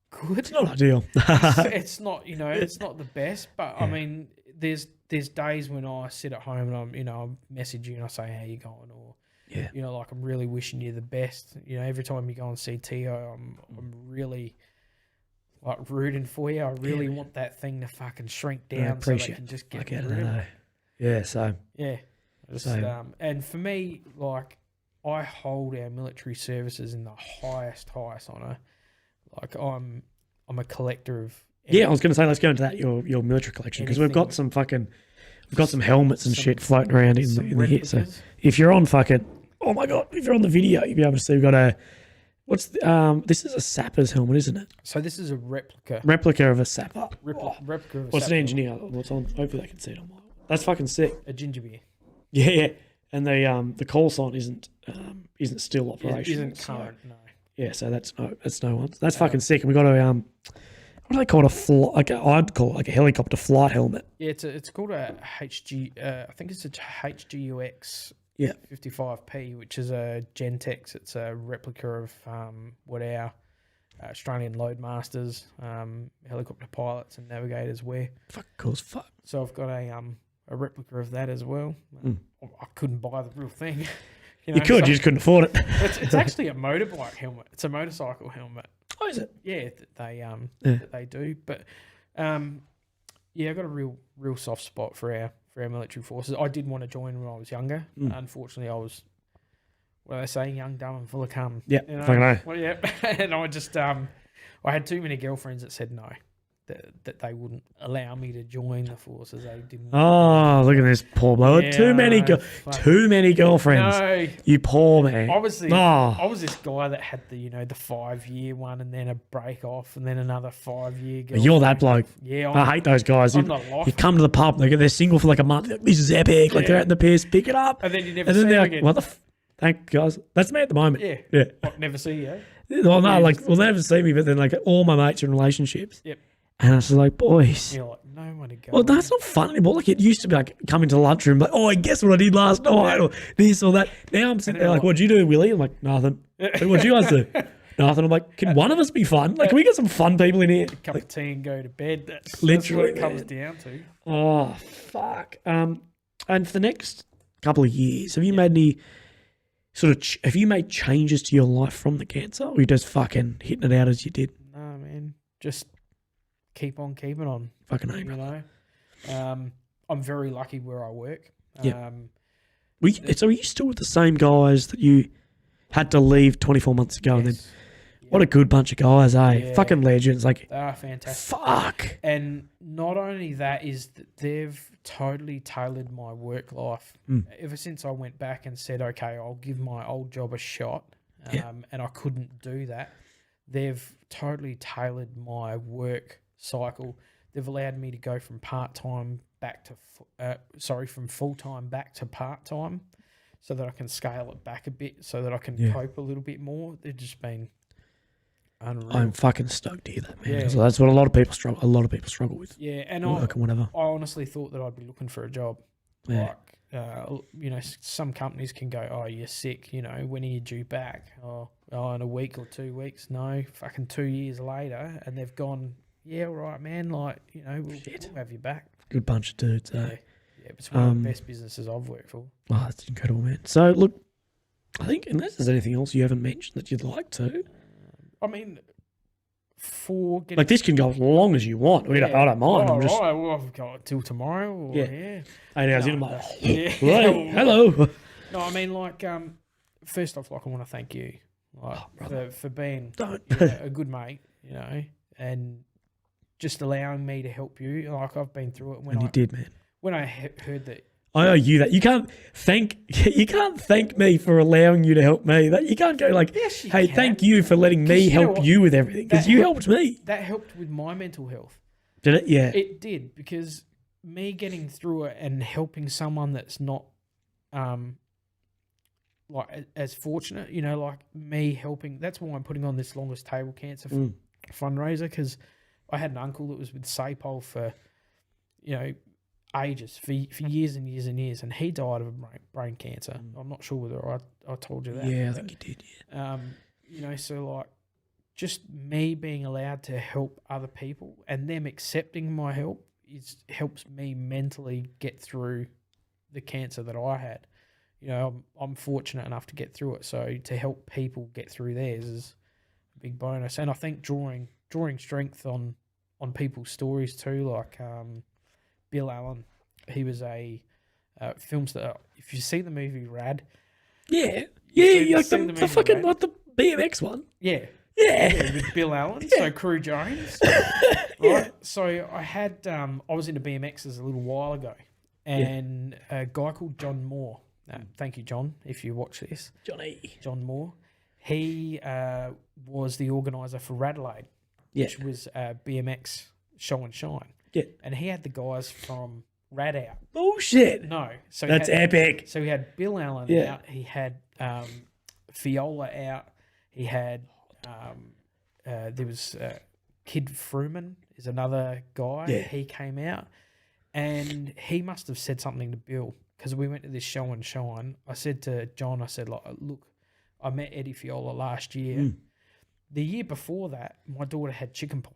good. It's not ideal. It's not, you know, it's not the best, but I mean, there's days when I sit at home and I message you and I say, how you going? Or, you know, like I'm really wishing you the best. You know, every time you go and see Tio, I'm really like rooting for you. I really want that thing to fucking shrink down so they can just get rid of it. Yeah, so. Yeah. And for me, like, I hold our military services in the highest honour. Like, I'm a collector of... Yeah, I was going to say, let's go into that, your military collection, because we've got some helmets and shit floating around in the hit. So if you're on fucking, oh my God, if you're on the video, you'll be able to see we've got a, this is a sapper's helmet, isn't it? So this is a replica. Replica of a sapper. Replica of a What's sapper. an engineer? What's on? Hopefully they can see it on my. That's fucking sick. A ginger beer. Yeah. And the call sign isn't still operational. Isn't current, no. Yeah, so that's no one. That's fucking sick. And we got a what do they call it? I'd call it like a helicopter flight helmet. Yeah, it's called a HG. I think it's a HGUX Yeah. 55P, which is a Gentex. It's a replica of what our Australian Loadmasters, helicopter pilots and navigators wear. Fuck, cool as fuck. So I've got a replica of that as well. I couldn't buy the real thing. You could, you just couldn't afford it. It's actually a motorbike helmet. It's a motorcycle helmet. Oh, is it? Yeah, that they do. But yeah, I got a real soft spot for our military forces. I did want to join when I was younger. Unfortunately, I was, what do they say, young, dumb, and full of cum. Yeah, you know? fucking know. Well, yeah, and I just I had too many girlfriends that said no, that they wouldn't allow me to join the forces. They didn't. Oh, look at this poor bloke. Yeah, too many girlfriends. No, You poor man. I was Oh, this guy that had the 5-year one and then a break off and then another 5-year. you're that bloke. Yeah, I hate those guys. I'm You, not like you come to the pub, they're single for like a month. Like, this is epic. Like, they're out in the piss, pick it up. and then you never And see then they're them like, again. what the thank guys. That's me at the moment. Yeah, Yeah. What, never see you. Well, no, Yeah, like, just- they'll never see me, but then like all my mates are in relationships. Yep. And I was like, boys. You're like, no one to go. Well, that's not fun anymore. Like, it used to be like coming to the lunchroom, like, oh, guess what I did last night, or this or that. Now I'm sitting there like, what'd you do, Willy? I'm like, nothing. Like, what'd you guys do? Nothing. I'm like, can one of us be fun? Like, can we get some fun people in here? cup of tea and go to bed. That's Literally, what it comes down to. Oh, fuck. And for the next couple of years, have you made any sort of, have you made changes to your life from the cancer, or you just fucking hitting it out as you did? No, man, just keep on keeping on. Fucking You know, I'm very lucky where I work. Yeah. So are you still with the same guys that you had to leave 24 months ago? And then, Yes. what a good bunch of guys, eh? Yeah. Fucking legends. Like, They are fantastic. fuck. And not only that is that they've totally tailored my work life. Ever since I went back and said, okay, I'll give my old job a shot, and I couldn't do that, they've totally tailored my work cycle. They've allowed me to go from part-time back to, from full-time back to part-time, so that I can scale it back a bit, so that I can cope a little bit more. They've just been unreal. I'm fucking stoked to hear that, man. Yeah. So that's what a lot of people struggle with. Yeah, and Work and whatever. I honestly thought that I'd be looking for a job. Yeah. Like, some companies can go, oh, you're sick, when are you due back? Oh, in a week or 2 weeks. No, fucking 2 years later, and they've gone, yeah, all right, man, like, we'll have you back. Good bunch of dudes, eh? Yeah, it's one of the best businesses I've worked for. Oh, that's incredible, man. So, look, I think unless there's anything else you haven't mentioned that you'd like to, I mean, for getting... like, this can go as long as you want. I don't mind. Oh, I'm just right, well, I've got till tomorrow. Or, Yeah. 8 hours in, I'm like, Yeah. hey, hello. No, I mean, like, first off, like, I want to thank you, like, for being Don't. a good mate, and just allowing me to help you. Like, I've been through it And you did, man. when I heard that. I owe you that. You can't thank me for allowing you to help me. That you can't go like, Yes, you hey, can. thank you for letting me you know help what? you with everything, because That you helped- helped me. That helped with my mental health. Did it? Yeah. It did, because me getting through it and helping someone that's not, like as fortunate, like me helping. That's why I'm putting on this longest table cancer fundraiser, because I had an uncle that was with SAPOL for, ages, for years and years and years, and he died of brain cancer. I'm not sure whether I told you that. Yeah, I but, think you did. Yeah. So like, just me being allowed to help other people and them accepting my help helps me mentally get through the cancer that I had. I'm fortunate enough to get through it, so to help people get through theirs is a big bonus. And I think drawing strength on people's stories too, like Bill Allen. He was a film star. If you see the movie Rad, Yeah. seen- Yeah, like seen the the movie, fucking right? like the BMX one. yeah, Yeah. with Bill Allen, so Crew Jones. Right? So I had I was into BMXs a little while ago, and a guy called John Moore. Thank you, John, if you watch this. John Moore. He was the organizer for Radelaide, which was BMX show and shine. Yeah. And he had the guys from Rad out. Bullshit. No, so That's he had, epic. So he had Bill Allen Yeah. out. He had Fiola out. He had there was Kid Fruman is another guy. Yeah. He came out, and he must have said something to Bill, because we went to this show and shine. I said to John, I said, like, look, I met Eddie Fiola last year. The year before that, my daughter had chickenpox.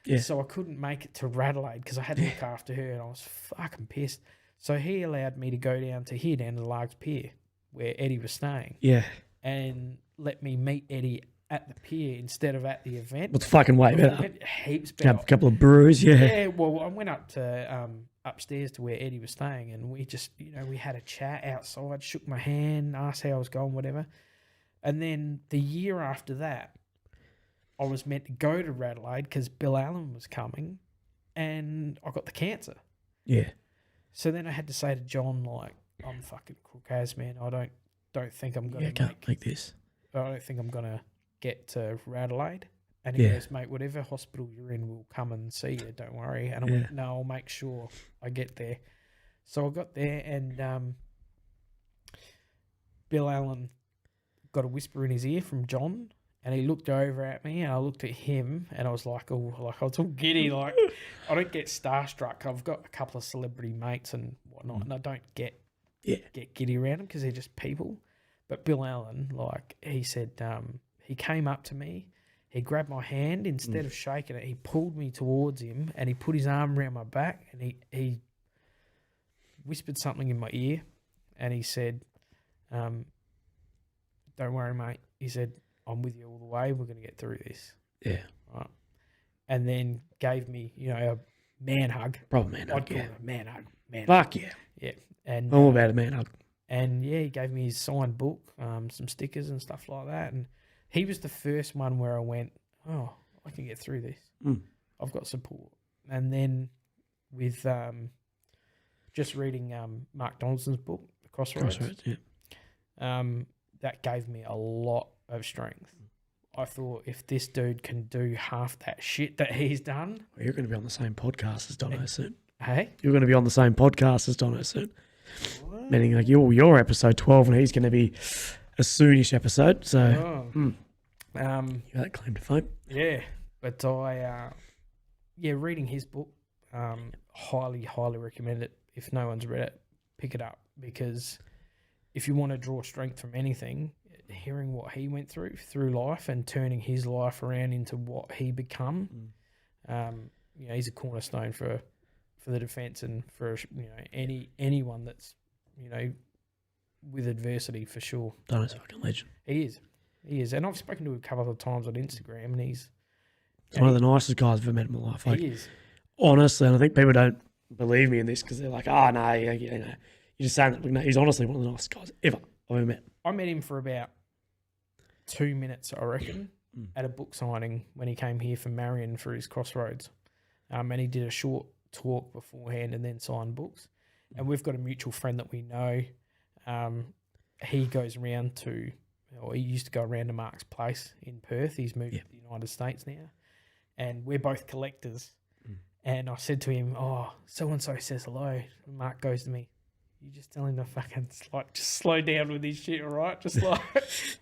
Yeah. So I couldn't make it to Radelaide because I had to look after her, and I was fucking pissed. So he allowed me to go down to the Largs Pier where Eddie was staying. Yeah. And let me meet Eddie at the pier instead of at the event. It's fucking way better. Heaps better. Have a couple of brews, yeah. Yeah, well, I went up to upstairs to where Eddie was staying, and we just, we had a chat outside, shook my hand, asked how I was going, whatever. And then the year after that, I was meant to go to Radelaide because Bill Allen was coming, and I got the cancer. Yeah. So then I had to say to John, like, I'm fucking crook as, man. I don't think I'm gonna can't make this. I don't think I'm gonna get to Radelaide. And he goes, mate, whatever hospital you're in, we'll come and see you. Don't worry. And I went, no, I'll make sure I get there. So I got there, and Bill Allen got a whisper in his ear from John. And he looked over at me, and I looked at him, and I was like, oh, like I was all giddy. Like, I don't get starstruck. I've got a couple of celebrity mates and whatnot, and I don't get giddy around them because they're just people. But Bill Allen, like, he said, he came up to me, he grabbed my hand, instead of shaking it, he pulled me towards him, and he put his arm around my back, and he whispered something in my ear, and he said, don't worry, mate. He said, I'm with you all the way. We're going to get through this. Yeah. Right. And then gave me, a man hug. Proper man hug, I'd call it a man hug. Fuck yeah. Yeah. And I'm all about a man hug. And he gave me his signed book, some stickers and stuff like that. And he was the first one where I went, oh, I can get through this. I've got support. And then with just reading Mark Donaldson's book, The Crossroads, that gave me a lot of strength. I thought, if this dude can do half that shit that he's done... Well, you're going to be on the same podcast as Dono soon. Hey? You're going to be on the same podcast as Dono soon. What? Meaning, like, you're episode 12, and he's going to be a soonish episode. So, you got that claim to fame. Yeah. But reading his book, highly, highly recommend it. If no one's read it, pick it up. Because if you want to draw strength from anything... hearing what he went through life and turning his life around into what he become, he's a cornerstone for the defence and for anyone that's with adversity, for sure. Donna's a fucking legend. He is, and I've spoken to him a couple of times on Instagram, and he's one of the nicest guys I've ever met in my life. Like, he is, honestly, and I think people don't believe me in this because they're like, oh no, you're just saying that. But no, he's honestly one of the nicest guys ever I've ever met. I met him for about 2 minutes, I reckon, at a book signing when he came here from Marion for his Crossroads. And he did a short talk beforehand and then signed books. And we've got a mutual friend that we know. He goes around he used to go around to Mark's place in Perth. He's moved to the United States now. And we're both collectors. And I said to him, oh, so-and-so says hello. And Mark goes to me, you just tell him to fucking just slow down with his shit, all right? Just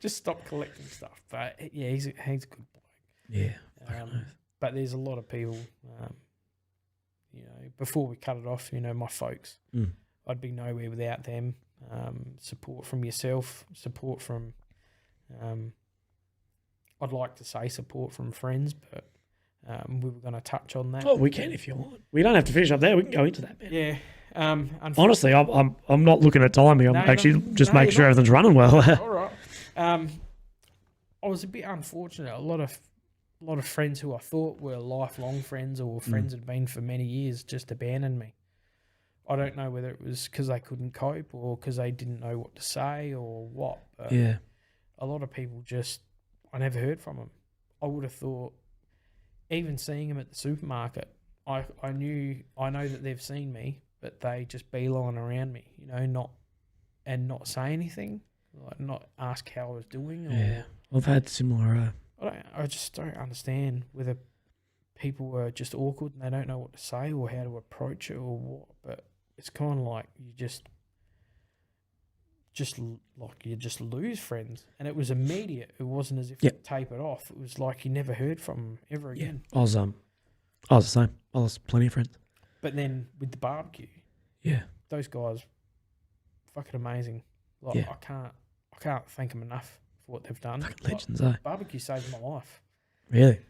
just stop collecting stuff. But yeah, he's a good bloke. Yeah. But there's a lot of people, before we cut it off, my folks, I'd be nowhere without them. Support from yourself, support from, I'd like to say support from friends, but we were going to touch on that. Oh, we can if you want. We don't have to finish up there. We can go into that, man. Yeah. Honestly, I'm not looking at timing. I'm just making sure everything's running well. All right. I was a bit unfortunate. A lot of friends who I thought were lifelong friends or friends had been for many years just abandoned me. I don't know whether it was because they couldn't cope or because they didn't know what to say or what. But a lot of people I never heard from them. I would have thought, even seeing them at the supermarket, I know that they've seen me, but they just beeline around me, not say anything, like not ask how I was doing. Or, I've had similar. I just don't understand whether people are just awkward and they don't know what to say or how to approach it or what. But it's kind of like you just lose friends, and it was immediate. It wasn't as if you tape it off. It was like you never heard from them ever again. I was the same. I lost plenty of friends. But then with the barbecue, yeah, those guys fucking amazing. Like, Yeah. I can't thank them enough for what they've done. Fucking legends, eh? Barbecue saved my life. Really?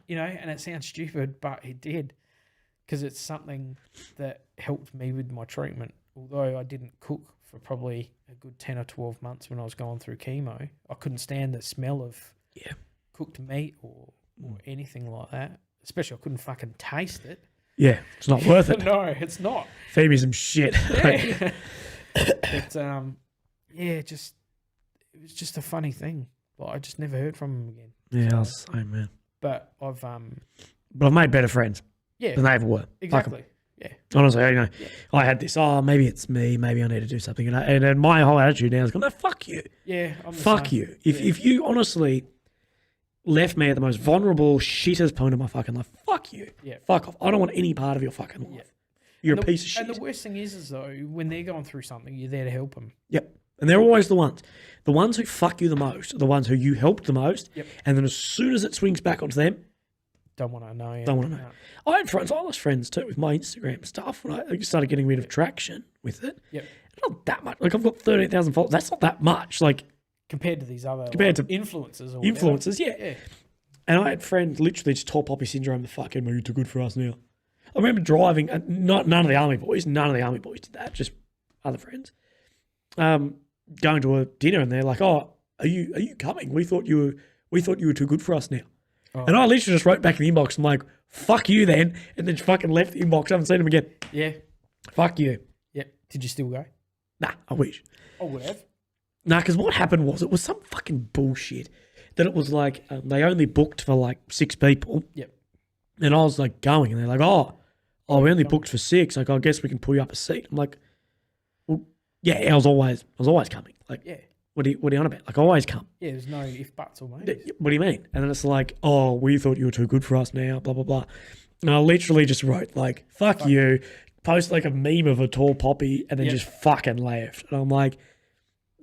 You know, and it sounds stupid, but it did, because it's something that helped me with my treatment. Although I didn't cook for probably a good 10 or 12 months when I was going through chemo, I couldn't stand the smell of cooked meat or anything like that. Especially I couldn't fucking taste it. Yeah, it's not worth it. No, it's not. Feed me some shit. Yeah. But it was just a funny thing. Like, I just never heard from him again. Yeah, I was the same, man. But I've But I've made better friends yeah, than they ever were. exactly. Yeah. Honestly, I had this, maybe it's me, maybe I need to do something. And then my whole attitude now is going, no, fuck you. Yeah. I'm the Fuck same. you. If you honestly left me at the most vulnerable, shittest point of my fucking life, fuck you. Yeah. Fuck off. I don't want any part of your fucking life. Yeah. You're a piece of shit. And the worst thing is though, when they're going through something, you're there to help them. Yep. And they're always the ones. The ones who fuck you the most are the ones who you helped the most. Yep. And then as soon as it swings back onto them, Don't want to know. Yeah. don't want to know. I had friends, I lost friends too with my Instagram stuff when I started getting rid of traction with it. Yep. Not that much. Like, I've got 13,000 followers. That's not that much. Like, Compared to these other Compared like, to influencers or influencers, yeah. Yeah. And I had friends literally just tall poppy syndrome, the fucking, you're too good for us now. I remember driving, none of the army boys did that, just other friends. Going to a dinner and they're like, "Oh, are you coming? We thought you were too good for us now." Oh. And I literally just wrote back in the inbox, I'm like, "Fuck you then," and then fucking left the inbox. I haven't seen them again. Yeah. Fuck you. Yeah. Did you still go? Nah, I wish. I would have. Nah, because what happened was it was some fucking bullshit that it was like they only booked for like 6 people. Yep. And I was like going, and they're like, oh, we only booked for 6. Like, I guess we can pull you up a seat. I'm like, well, yeah, I was always coming. Like, Yeah. what are you on about? Like, I always come. Yeah. There's no if buts or maybes. What do you mean? And then it's like, oh, we thought you were too good for us now, blah, blah, blah. And I literally just wrote like, fuck you, post like a meme of a tall poppy, and then just fucking left. And I'm like,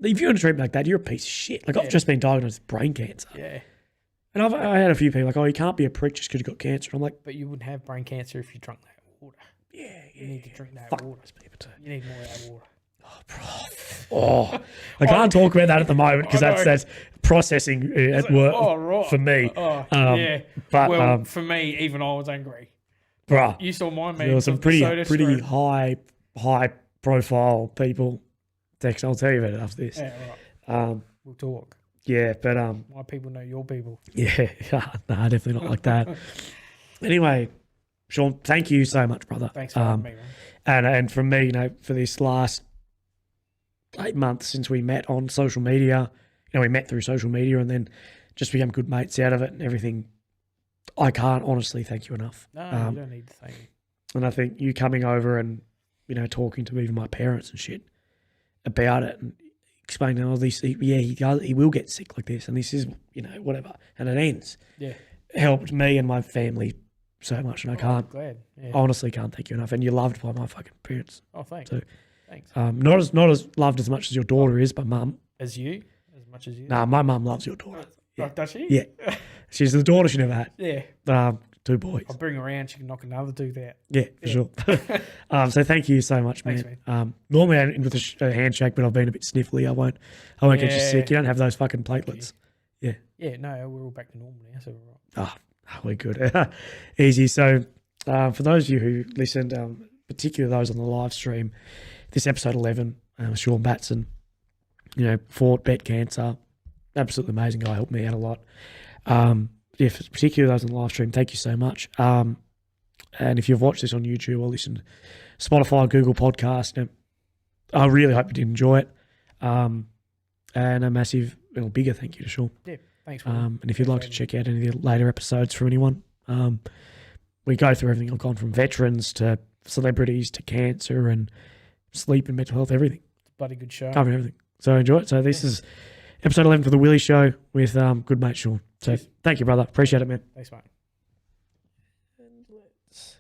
if you're going to treat me like that, you're a piece of shit. Like, I've just been diagnosed with brain cancer. Yeah. And I had a few people like, oh, you can't be a prick just because you've got cancer. And I'm like, But you wouldn't have brain cancer if you drank that water. yeah. You need to drink that Fuck water. those people too. You need more of that water. Oh, I can't talk about that at the moment because I know. that's processing at work right. for me. Oh, Um, yeah. but, well, for me, even I was angry. Bruh, You saw my meme. there were some of the pretty soda stream. high profile people. Text, I'll tell you about it after this. Yeah, right. Um, We'll talk. yeah, but My people know your people. yeah, nah, definitely not like that. Anyway, Sean, thank you so much, brother. Thanks for having me, man. And from me, for this last 8 months since we met on social media, we met through social media and then just become good mates out of it and everything. I can't honestly thank you enough. No, you don't need to thank me. And I think you coming over and, talking to even my parents and shit about it and explaining all these, he will get sick like this and this is, whatever. And it ends. Yeah. Helped me and my family so much and I I'm glad. Yeah. honestly can't thank you enough. And you're loved by my fucking parents. Oh, thanks. So, Thanks. not as loved as much as your daughter is, but mum. As you? As much as you? Nah, my mum loves your daughter. Oh, does she? Yeah. She's the daughter she never had. Yeah. 2 boys. I'll bring her around. She can knock another tooth out. Yeah, for sure. So thank you so much, man. Thanks, Normally I end with a handshake, but I've been a bit sniffly. I won't get you sick. You don't have those fucking platelets. Yeah. Yeah, no, we're all back to normal now, so we're right. Oh, we're good. Easy. So for those of you who listened, particularly those on the live stream, this episode 11, Sean Batson, fought, bet cancer. Absolutely amazing guy. Helped me out a lot. Particularly those on the live stream, thank you so much. And if you've watched this on YouTube or listened to Spotify, Google Podcast, I really hope you did enjoy it. And a massive, bigger thank you to Sean. Yeah, thanks. And if you'd like to check out any of the later episodes from anyone, we go through everything. I've gone from veterans to celebrities to cancer and sleep and mental health, everything. Bloody good show. Cover everything. So enjoy it. So this is episode 11 for the Willy Show with good mate Sean. So thank you, brother. Appreciate it, man. Thanks, mate. And let's